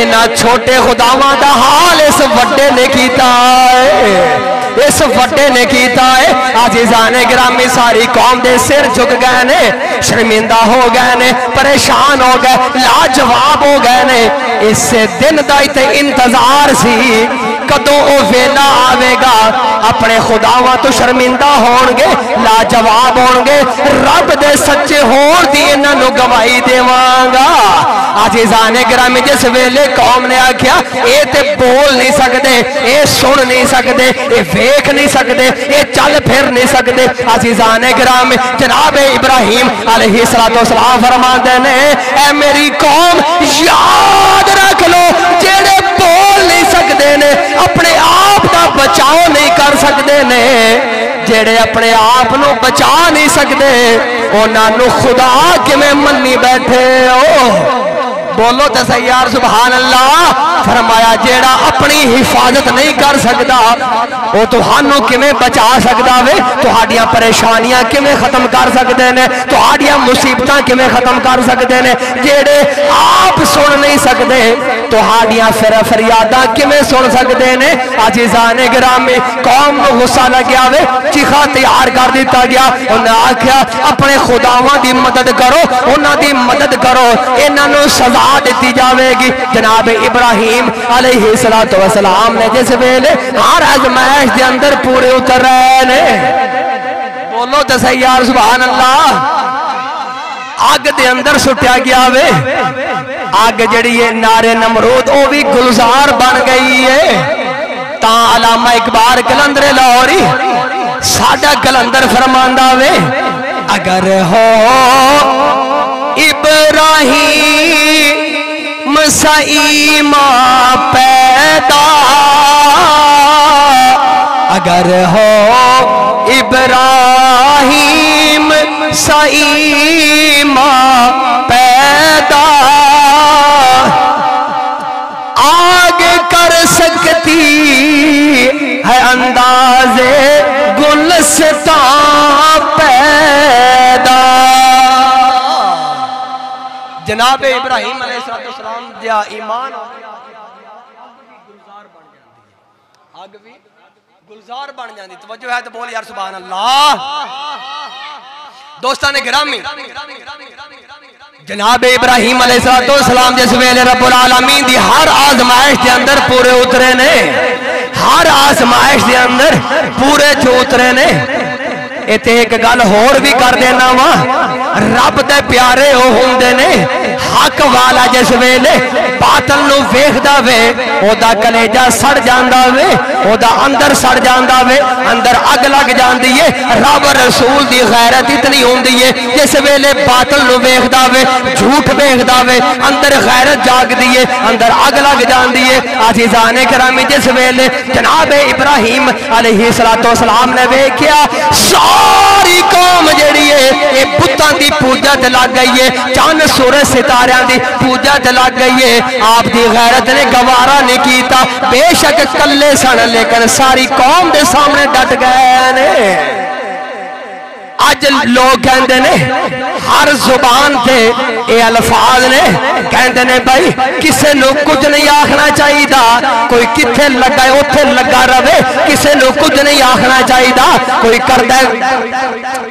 इन्हां छोटे खुदावां दा हाल इस वड्डे ने कीता है इस वड्डे ने कीता है अज़ीज़ाने गिरामी सारी कौम दे सिर झुक गए ने शर्मिंदा हो गए ने परेशान हो गए लाजवाब हो गए ने इस दिन का इंतजार सी कदों वो वेला आवेगा अपने खुदावां तो शर्मिंदा होणगे लाजवाब होणगे रब दे सच्चे होण दी इन्हां नूं गवाही देवांगा अज़ीज़ाने गिरामी जिस वेले कौम ने आख्या ये ते बोल नहीं सकते ये सुन नहीं सकते ये वेख नहीं सकते ये चल फिर नहीं सकते अज़ीज़ाने गिरामी जनाब इब्राहिम अलैहिस्सलाम फरमाते ने ऐ मेरी कौम याद रख लो जेड़े बोल नहीं सकते ने अपने आप का बचाव नहीं कर सकते ने जेड़े अपने आप को बचा नहीं सकते उन्होंने खुदा किवें मन्नी बैठे हो बोलो तो सही यार सुभान अल्लाह फरमाया जेड़ा अपनी हिफाजत नहीं कर सकता वो तुहानू किवें बचा सकता वे तुहाडियां परेशानियां किवें खत्म कर सकते हैं तुहाडियां मुसीबतां किवें खत्म कर सकते हैं जेड़े आप सुन नहीं सकते तुहाडियां फरियादां किवें सुन सकते हैं अज़ीज़ाने गिरामी कौम को गुस्सा लग्या वे चीखा तैयार कर दिता गया उन्हें आख्या अपने खुदावां दी मदद करो उन्हां दी मदद करो इन्हां नूं सजा दी जाएगी जनाब इब्राहिम अलैहिस्सलाम ने जिस वेले हर आजमाइश के अंदर पूरे उतर रहे ने बोलो तो सही यार सुभान अल्लाह अग दे अंदर सुटिया गया वे अग जड़ी है नारे नमरूद वो भी गुलजार बन गई है ता अलामा इकबाल कलंदर लाहौरी साडा कलंदर फरमांदा वे अगर हो इब्राहिम सईमा पैदा अगर हो इब्राहिम सईमा पैदा आगे कर सकती है अंदाज़े गुलस्तां पैदा जनाब इब्राहिम अलैहिस्सलाम दा ईमान अग भी गुलजार बन जाती तवज्जो है तो बोल यार सुभान अल्लाह दोस्तां ने गिरामी जनाब इब्राहिम अलैहिस्सलाम जिस वेले रब्बुल आलमीन दी हर आजमाइश के अंदर पूरे उतरे ने हर आजमाइश के अंदर पूरे जो उतरे ने इत्थे एक गल होर भी कर देना वा रब दे प्यारे वो होंदे ने हक वाला जिस वेले बातल नूं वेखदा वे ओदा कलेजा सड़ जांदा वे ओदा अंदर सड़ जांदा वे अंदर अग लग जांदी है रब रसूल दी गैरत इतनी होंदी है जिस वेले बातल नूं वेखदा वे झूठ वेखदा वे अंदर गैरत जागदी है अंदर अग लग जांदी है अज़ीज़ाने गिरामी जिस वेले जनाब इब्राहिम अलैहिस्सलाम ने वेख्या सारी कौम जड़ी है ये बुतां दी पूजा ते लग गई है चंद सूरज सितारियां दी पूजा ते लग गई है आप दी गैरत ने गवारा नहीं कीता बेशक कल्ले सन लेकिन सारी कौम दे सामने डट गए ने अज लोग कहते ने हर जुबान से ये अल्फाज ने कहते ने भाई किसी को कुछ नहीं आखना चाहिए, कोई किथे लगा उथे लगा रहे, किसी को कुछ नहीं आखना चाहिए, कोई करदा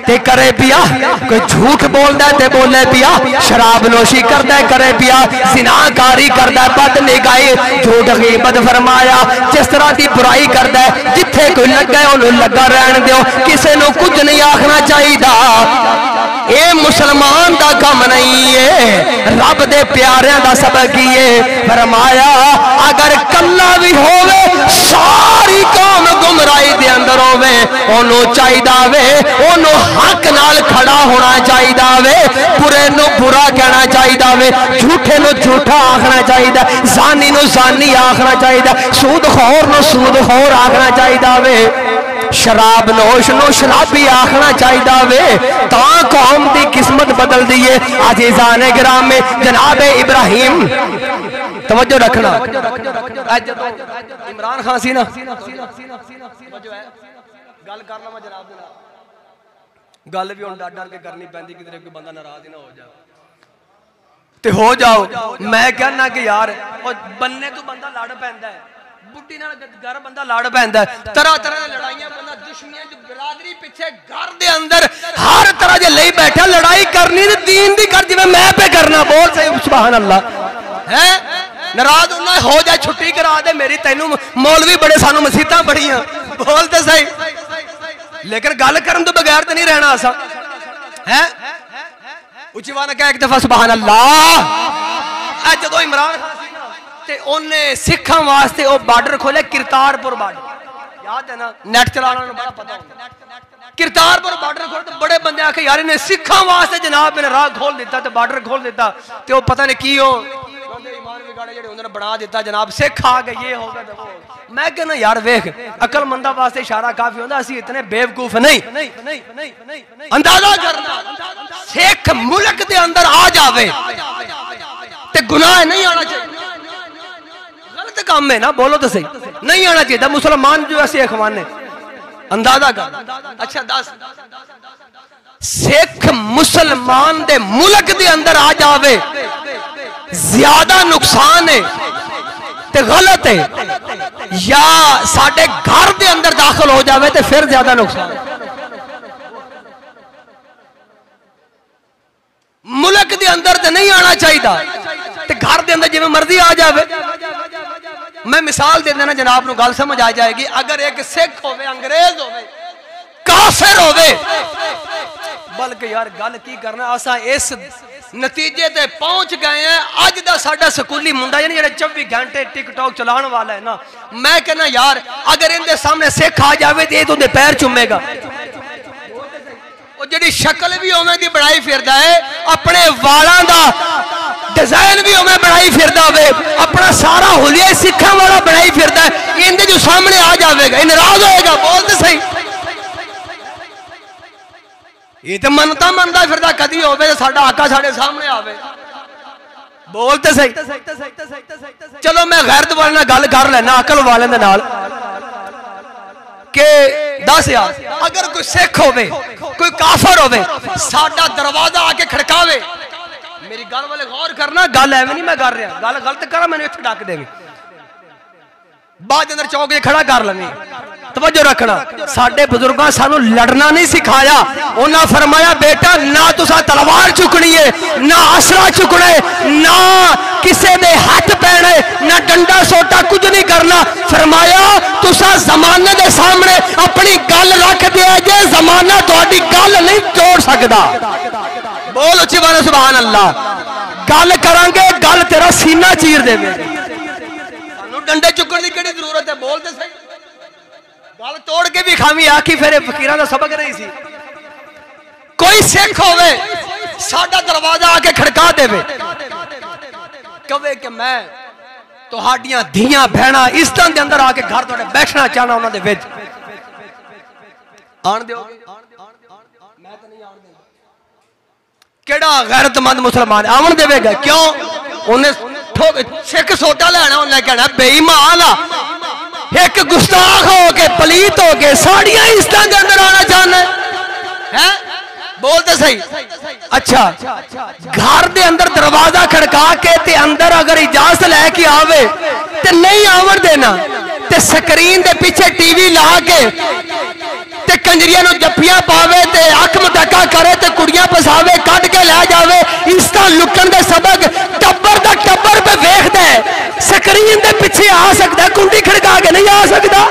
ते करे पिया, कोई झूठ बोलता ते बोले पिया, शराब नोशी करता करे पिया, जिनाकारी करता, बदनिगाही झूठ गीबत फरमाया, जिस तरह की बुराई करता है जिथे कोई लगा उन्होंने लगा रहने दो, किसी को कुछ नहीं आखना चाहिए। ये मुसलमान का काम नहीं है, रब दे प्यारिਆਂ का सबक ही है। फरमाया अगर कल्ला भी होवे सारी कौम गुमराही दे अंदर होवे, ओनू चाहिदा वे ओनू हक नाल खड़ा होना चाहिदा वे, बुरे नू बुरा कहना चाहिदा वे, झूठे नू झूठा आखना चाहिदा, जानी नू जानी आखना चाहिदा, सूदखोर नू सूदखोर आखना चाहिदा वे, शराब नोश नो शराबी आखना चाहिए वे, ता कौम की किस्मत बदल दी है। अजीज़ाने गिराम में जनाब इब्राहिम तवज्जो रखना, इमरान खान सी ना गल करना मैं जनाब दे नाल, गल भी हुण डर डर के करनी पैंदी किधरे कोई बंदा नाराज ही ना हो जाए ते हो जाओ। मैं कहना कि यार बन्ने तो बंदा लड़ पैंदा है, बुढ़ी नाल घर बंदा लड़ पैंदा है, तरह तरह की लड़ाइयां बंदा दुश्मनियां बिरादरी पिछे घर दे अंदर हर तरह जे ले बैठा, लड़ाई करनी ते दीन दी कर जिवें मैं पे करना। बोल सही सुभान अल्लाह है, नाराज होना हो जाए छुट्टी करा दे मेरी, तैनू मौलवी बड़े सानू मसीतां बड़ियां, बोलते सही, लेकिन गल करन तो बगैर तो नहीं रहना असा है। उच्ची वाला कह एक दफा सुभान अल्लाह। जो इमरान ते उन्हें सिखा वास्ते वो बार्डर खोले, किरतारपुर बार्डर, याद है ना, नेट चलाना बड़ा पता होगा, किरतारपुर बार्डर खोल तो बड़े बंदे आके यार इन्हें सिखा वास्ते जनाब मैंने राह खोल दिता, तो बार्डर खोल दिता, तो पता नहीं की हो बना दिता जनाब, सिख आ गए ये होगा। मैं कहना यार वेख अकलमंदा वास्ते इशारा काफी होता, असी इतने बेवकूफ नहीं। अंदाजा करना सिख मुल्क के अंदर आ जावे ते गुनाह नहीं आना चाहिए, गलत काम है ना, बोलो तो सही, नहीं आना चाहिए। मुसलमान जो ऐसे अखवान ने अंदाजा कर। अच्छा दस सिख मुसलमान दे मुल्क दे अंदर आ जावे ज्यादा नुकसान है ते गलत है, या साडे घर दे अंदर दाखिल हो जावे ते फिर ज्यादा नुकसान। मुल्क दे अंदर तो नहीं आना चाहिए ते घर दे अंदर जिवें मर्जी आ जावे। मैं मिसाल दे देना जनाब नूं गल समझ आ जाएगी। अगर एक सिख होवे, अंग्रेज होवे, काफिर होवे, बल्कि यार गल की करना, असा इस नतीजे ते पहुंच गए हैं। अज दा साडा स्कूली मुंडा यानी जेड़ा 24 घंटे टिकटॉक चलाने वाला है ना, मैं कहना यार अगर इनके सामने सिख आ जावे तो ये तो पैर चुमेगा। जी शक्ल भी उवें दी बनाई फिरदा है, अपने वालों का डिजाइन भी उवें बनाई फिरदा वे, अपना सारा हुलिया सिखा वाला बनाई फिरदा है, इनके जो सामने आ जाएगा ये नाराज होएगा। बोलते सही, ये तो मनता मनता फिरदा कदी होवे साडा आका साडे सामने आवे। बोलते सही। चलो मैं गैरत वाले नाल गल कर लेना, अकल वाले दे नाल के दस यार अगर कोई सिख होवे, कोई काफर होवे, साडा दरवाजा आके खड़कावे, मेरी गल वाले गौर करना, गल एवं नहीं मैं कर रहा, गल गलत करा मैंने इत्थे डक देवी, बाद अंदर चौक खड़ा कर लवी। तवज्जो रखना, साडे बुजुर्गां सानू लड़ना नहीं सिखाया। उन्हां फरमाया बेटा ना तुसा तलवार चुकनी है, ना आसरा चुकना है, ना किसी दे हाथ पैना है, ना डंडा सोटा, कुछ नहीं करना। फरमाया तुसा जमाने दे सामने अपनी गल रख दिया जे, जमाना तुहाडी गल नहीं तोड़ सकदा। बोल उच्ची बात सुभान अल्लाह। गल करांगे गल तेरा सीना चीर देवे, डंडे चुकन की केड़ी जरूरत है। बोलते सही, गल तोड़ के भी खावी आखी फिर फकीरां दा सबक नहीं सी। कोई सिख होवे साडा दरवाजा आके खड़का देवे, कहे कि मैं तुहाडियां धीयां भैणां इज्जतां दे अंदर आके घर तुहाडे बैठना चाहना, उन्हां दे विच आण दिओगे? मैं तो नहीं आण देंदा। केड़ा गैरतमंद मुसलमान आवन देवेगा? क्यों? उन्हें सिख सोटा लेना, उन्हें कहना बेईमान आ, एक गुस्ताख हो के पलीत हो के साड़ियां इज्जतां दे अंदर आना चाहना है। बोलते सही। अच्छा, घर दे अंदर दरवाजा खड़का के ते अंदर अगर इजाजत लैके आवे ते नहीं आवन देना, ते स्क्रीन दे पीछे टीवी ला के ते कंजरियां नूं जप्पियां पावे ते अख मटका करे ते कुड़ियां फसावे कट के लै जावे। इसका लुटन दे सबक टब्बर दा टब्बर पे वेखदा है, स्क्रीन दे पीछे आ सकदा, कुंडी खड़का के नहीं आ सकदा।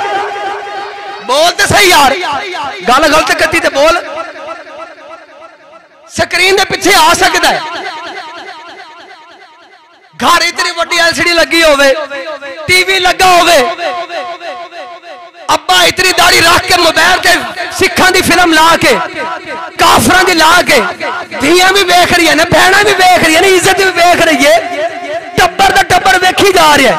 बोल ते सही यार, गल गलत कती ते बोल। स्क्रीन दे पीछे आ सकदा है, घर इतनी वड्डी एलसीडी लगी होवे, टीवी लगा होवे, अब्बा इतनी दाढ़ी रख के मोबाइल के सिखां दी फिल्म ला के काफरां दी ला के धियां भी वेख रही है ने, भैणां भी वेख रही है ने, इज्जत भी वेख रही है, टब्बर दा टब्बर वेखी जा रहा है।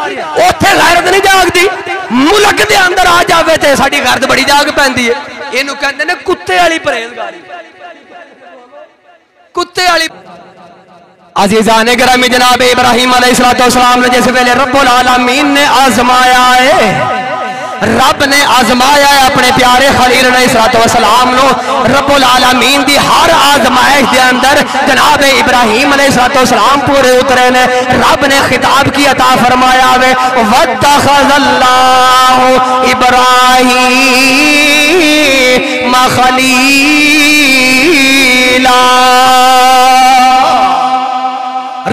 उत्थे गैरत नहीं जागदी, मुल्क दे अंदर आ जावे ते साडी गैरत बड़ी जाग पैंदी है। इहनूं कहंदे ने कुत्ते वाली परहेजगारी, कुत्ते वाली। अजीज़ाने गिरामी जनाब इब्राहिम अलैहिस्सलाम ने जिस वेले रब्बुल आलमीन ने आजमाया है, रब ने आजमाया है अपने प्यारे खलील अलैहिस्सलाम नो। रब्बुल आलमीन दी हर आजमाइश के अंदर जनाब इब्राहिम अलैहिस्सलाम पूरे उतरे ने। रब ने खिताब की अता फरमाया वे, वत्तखज़ल्लाहु इब्राहीम खलीला।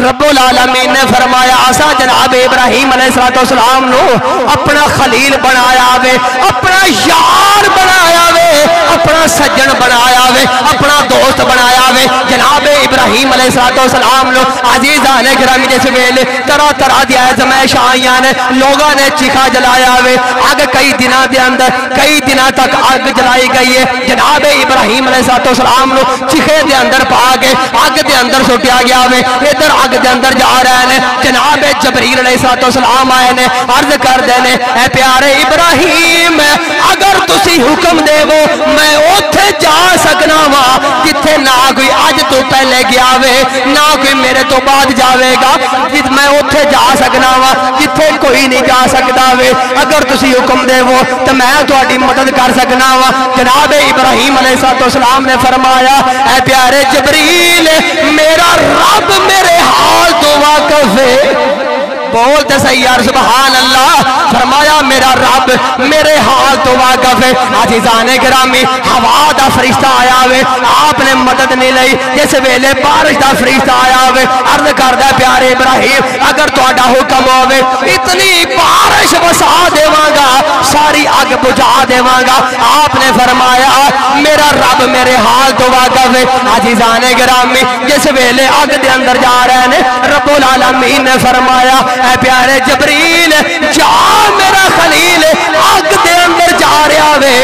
रब्बुल आलमीन ने फरमाया असा जनाब इब्राहिम अलैहिस्सलाम नो अपना खलील बनाया वे, अपना यार बनाया वे, अपना सज्जन बनाया वे, अपना दोस्त बनाया वे। जनाब इब्राहिम अलैहिस्सलाम नो अजीज़ाने गिरामी जिस वेले तरह तरह दी आज़माइश आईयां ने, लोगों ने चीखा जलाया वे, अग कई दिनों के अंदर कई दिनों तक अग जलाई गई है। जनाब इब्राहिम अलैहिस्सलाम नो चीखे के अंदर पा के अग के अंदर सुटिया गया वे। इधर अग के अंदर जा रहे ने, जनाब जबरील अलैहिस्सलाम आए ने, अर्ज कर देने ऐ प्यारे इब्राहिम अगर तुसी हुक्म देवो मैं उथे जा सकना वा जिथे ना कोई अज तो पहले गया वे, ना कोई मेरे तो बाद जावेगा। मैं उथे जा सकना वा जिथे कोई नहीं जा सकता वे। अगर तुसी हुक्म देवो तो मैं तुहाडी मदद कर सकना वा। जनाब इब्राहिम अलैहिस्सलाम ने फरमाया ऐ प्यारे जबरील मेरा रब मेरे हाल तो वाकिफ है। बोलते सही यार सुभान अल्लाह। फरमाया मेरा रब मेरे हाल तो वाकिफ है। अजीज़ाने गिरामी हवा दा फरिश्ता आया वे, आपने मदद नहीं ली। जिस वेले बारिश दा फरिश्ता आया वे, अर्ज करदा प्यारे इब्राहिम अगर तुहाडा हुक्म होवे इतनी बारिश वसा देवांगा, सारी अग बुझा देवांगा। आपने फरमाया मेरा रब मेरे हाल तो वाकिफ है। अजीज़ाने गिरामी जिस वेले अग दे अंदर जा रहे ने, रब्बुल आलमीन ने फरमाया ऐ प्यारे जबरील जा मेरा खलील अग दे अंदर जा रहा वे,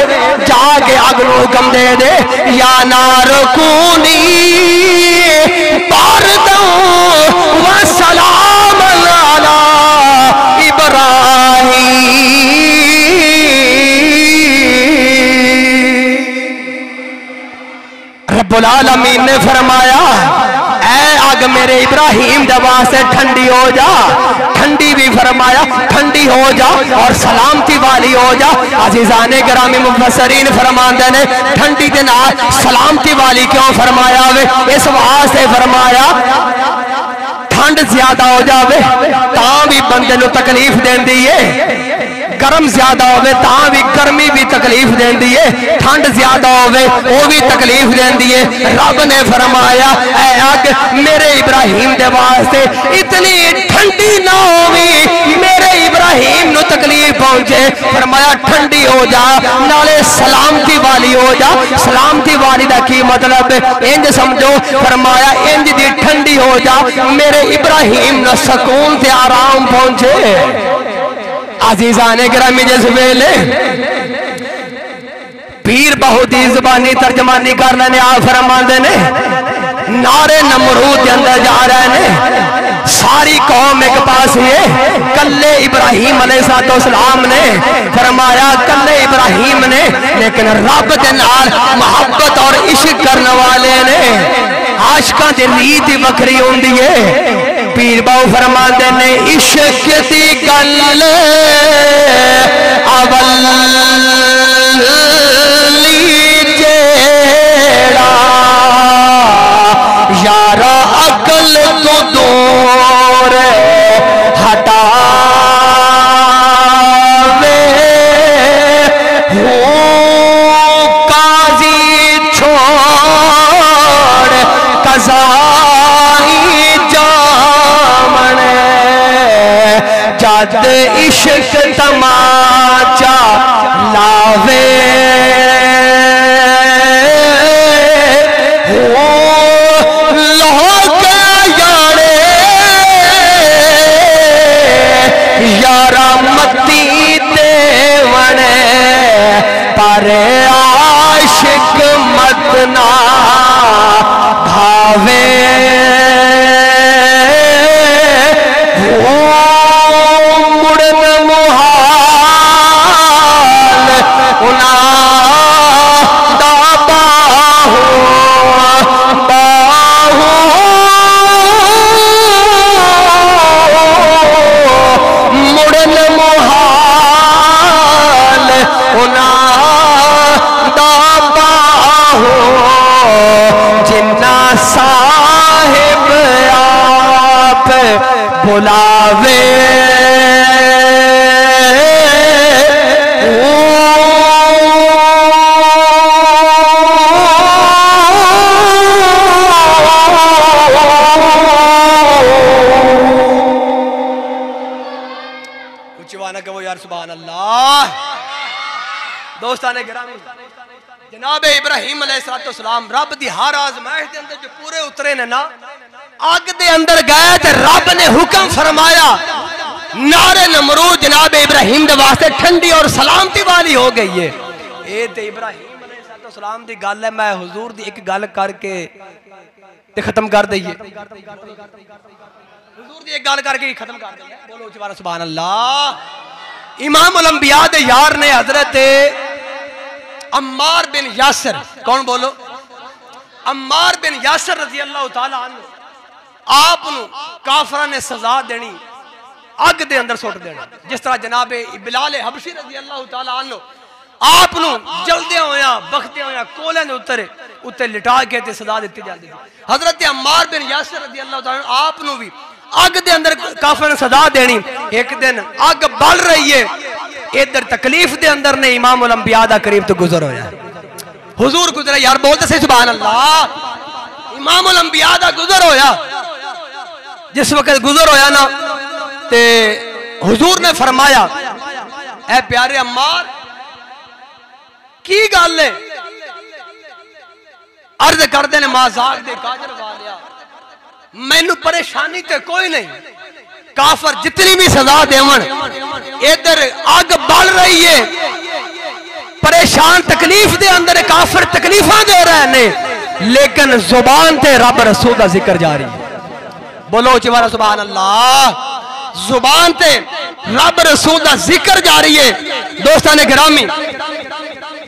जाके अग नूं हुक्म दे दे या नार कूनी बारदौ व सलाम अला इब्राहीम। रब्बुल आलमीन ने फरमाया अग मेरे इब्राहिम दे वास्ते ठंडी हो जा, ठंडी भी फरमाया ठंडी हो जा और सलामती वाली हो जा। अजीज़ाने गिरामी मुफस्सिरीन फरमांदे ने ठंडी के नाल सलामती वाली क्यों फरमाया वे, इस वास्ते फरमाया ठंड ज्यादा हो जावे तां भी बंदे नूं तकलीफ देंदी है, गर्म ज्यादा होवे तां भी गर्मी भी तकलीफ देंदी है, ठंड ज्यादा होवे वो भी तकलीफ देंदी है। रब ने फरमाया ऐ अग मेरे इब्राहिम दे वास्ते इतनी ठंडी ना होवी मेरे इब्राहिम नूं तकलीफ पहुंचे। फरमाया ठंडी हो जा नाले सलामती वाली हो जा। सलामती वाली दा की मतलब इंज समझो, फरमाया इंज दी ठंडी हो जा मेरे इब्राहिम नूं सुकून ते आराम पहुंचे। अजीज़ाने गिरामी जिस वेले पीर बहुदी जुबानी तर्जमानी कर लेने आ फरमाते ने नारे नमरूद के अंदर जा रहे ने, सारी कौम एक पास है, कल्ले इब्राहिम अलैहिस्सलाम ने फरमाया कल्ले इब्राहिम ने, लेकिन रब के नाल मोहब्बत और इश्क करने वाले ने आशिकां दी रीत वखरी होंदी है। पीर बाऊ फरमाते ने इश्क दी गल अवल जेड़ा इश्क तमाचा लावे लोग यारे यारा मती देवने पर आशिक मत ना भावे मुड़न मुहाल उना दा बाहू मुड़न मुहाल उना दा बाहू जिन्ना साहिब आप बुलावे कहो यार सुभान अल्लाह। दोस्ताने गिरामी जनाब इब्राहिम अलैहिस्सलाम रब दी हर आजमाइश दे अंदर जो पूरे उतरे ने ना अग दे अंदर गए ते रब ने हुक्म फरमाया नारे नमरूद जनाब इब्राहिम दे वास्ते ठंडी और सलामती वाली हो गई है। ये ते इब्राहिम अलैहिस्सलाम दी गल है। मैं हुजूर दी एक गल करके ते खत्म कर दईए। हुजूर दी एक गल करके खत्म कर दईए। बोलो दोबारा सुभान अल्लाह। इमाम उल अंबिया दे यार ने हजरत अम्मार बिन यासर, कौन बोलो, अम्मार बिन यासर रजी अल्लाह तआला अन्हु आप काफरा ने सजा देनी अग दे अंदर सुट देना। जिस तरह जनाब बिलाल हबशी रजी अल्लाह तआला अन्हु आप जलदे होया बखदे होया कोले दे उत्ते लिटा के ते सजा दी जाती थी। हजरत अम्मार बिन यासर रजी अल्लाह तआला आप भी अग दे अंदर काफर ने सजा देनी। एक दिन अग बल रही है, इधर तकलीफ दे अंदर ने इमाम उल अंबिया दा करीब तो गुजर होया। हुजूर गुजरे यार, बोलते सही सुभान अल्लाह। इमाम उल अंबिया दा गुजर होया। जिस वक्त गुजर होया ना ते हुजूर ने फरमाया ऐ प्यारे अम्मार की गल है? अर्ज करते ने माजाक दे काजर वालिया मैनू परेशानी ते कोई नहीं, काफर जितनी भी सजा देवन इधर अग बल रही है, परेशान तकलीफ दे अंदर काफर तकलीफा दे रहे ने, लेकिन जुबान ते रब रसूल का जिक्र जारी है। बोलो चिवारा सुभान अल्लाह। जुबान ते रब रसूल का जिक्र जारी है। दोस्ताने गिरामी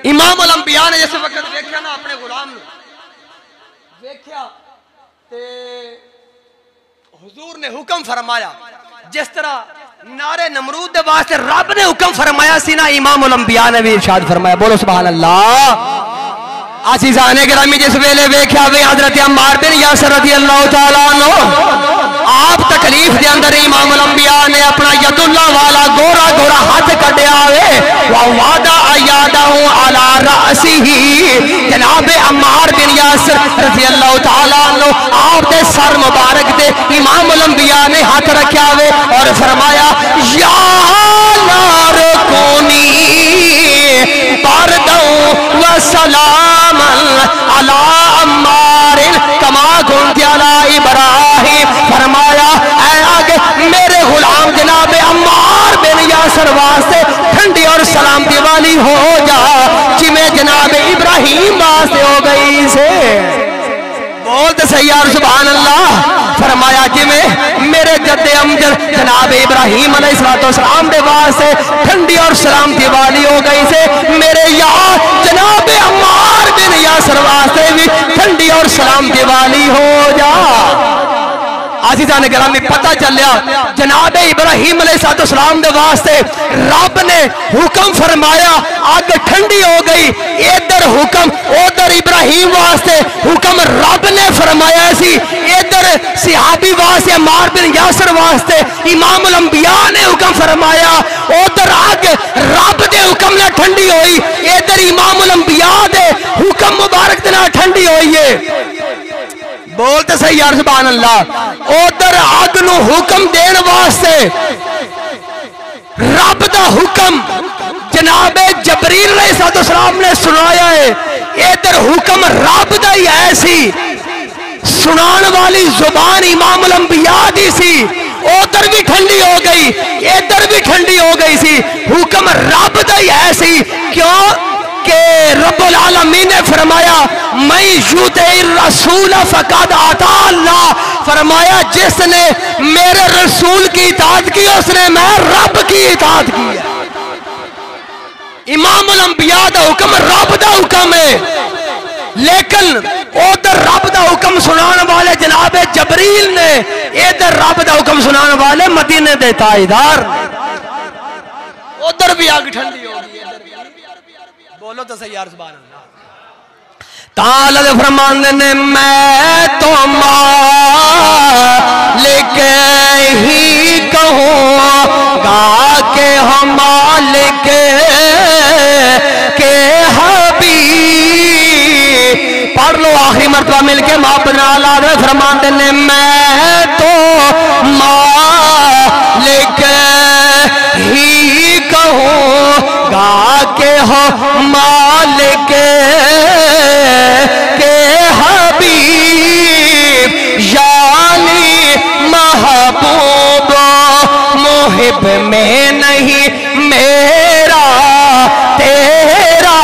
इमाम उल अंबिया ने जिस वक्त देखा ना अपने गुलाम देखा ते हुजूर ने हुक्म फरमाया जिस तरह नारे नमरूद दे वास्ते रब ने हुक्म फरमाया सी ना, इमाम उल अंबिया ने भी इरशाद फरमाया। बोलो सुभान अल्लाह। अज़ीज़ाने गिरामी जिस वेले वेख्या वे हजरत अम्मार बिन यासर रज़ी अल्लाह तआला अन्हु आप तकलीफ दे अंदर इमाम उल अंबिया ने अपना यदुल्ला वाला गोरा गोरा हाथ कढ़िया वे वा वादा अयादहु अला रासिही। जनाब अम्मार बिन यासर रज़ी अल्लाह तआला अन्हु आप दे सर मुबारक दे इमाम उल अंबिया ने हाथ रखा वे और फरमाया या नार कोनी बारदौ व सलामन अला अम्मार कमा कुंत अला इब्राहिम। फरमाया ऐ आगे मेरे गुलाम जनाब अम्मार बिन यासर वास्ते ठंडी और सलामती वाली हो जा जिमें जनाब इब्राहिम वास्ते हो गई से। बोलते सही यार सुभान अल्लाह। फरमाया जिमें मेरे जद्दे अमजद जनाब इब्राहिम अलैहिस्सलाम दे वास्ते ठंडी और सलामती वाली हो गई से, मेरे यार जनाब अम्मार बिन यासर वास्ते भी ठंडी और सलामती वाली हो जा। अज़ीज़ान गिरामी पता चलिया जनाब इब्राहिम अलैहिस्सलाम दे वास्ते रब ने हुक्म फरमाया अग ठंडी हो गई। इधर हुक्म उधर इब्राहिम वास्ते हुक्म रब ने फरमाया सी, इधर सिहाबी वास्ते अम्मार बिन यासर वास्ते इमाम उल अंबिया ने हुक्म फरमाया। उधर अग रब दे हुक्म ने ठंडी हुई, इधर इमाम उल अंबिया दे हुक्म मुबारक दे नाल ठंडी हुई है। बोलते सही यार सुभान अल्लाह। उधर अग नू हुक्म देने वास्ते रब दा हुक्म जनाबे जबरील अलैहिस्सलाम ने सुनाया है। इधर हुक्म रब दा ही है सी, सुनान वाली जुबान इमाम अल अंबिया दी सी, उधर भी ठंडी हो गई इधर भी ठंडी हो गई सी। हुक्म रब दा ही है सी, क्यों कि रब्बुल आलमीन ने फरमाया मैं युतीर रसूल फक़द अता अल्लाह, फरमाया जिसने मेरे रसूल की इताअत की उसने मैं रब की इताअत की है। इमाम अल अंबिया दा हुक्म रब दा हुक्म है, लेकिन उधर रब दा हुक्म सुनाने वाले जनाबे जबरील ने, इधर रब दा हुक्म सुनाने वाले मदीने दे ताईदार। उधर भी आग ठंडी होगी, बोलो तो सही यार सुभान अल्लाह। ताला फरमाने ने मैं तो मालिक ही कहूँगा के हम मालिक के हबीब। पढ़ लो आखिरी मरतबा मिलके माँ बना ला रहे फरमाने ने मैं तो मालिक ही कहूँगा के हो मालिक के हबीब, यानी महबूब मुहिब में नहीं मेरा तेरा,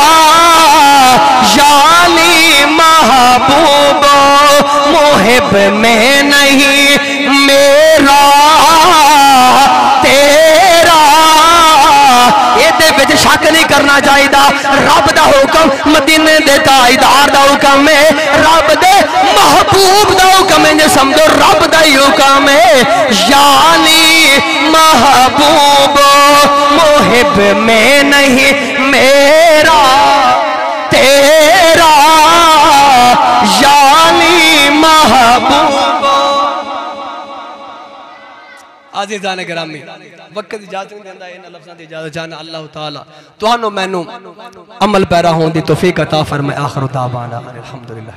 यानी महबूब मुहिब में नहीं मेरा तेरा। ये शक नहीं करना चाहिए, रब दा हुक्म मदीने दे ताईदार दा हुक्म है, रब दे महबूब दा हुक्म है, समझो रब दा ही हुक्म है, यानी महबूब मुहिब में नहीं मेरा तेरा, यानी महबूब। आज़ीज़ान गिरामी वक्त इजाजत नहीं देंदा, इन लफ्ज़ां दी इजाजत चाहना अल्लाह ताला तुहानू मैनू अमल पैरा होने दी तौफीक अता फरमाए। आखिर दावाना अल्हम्दुलिल्लाह।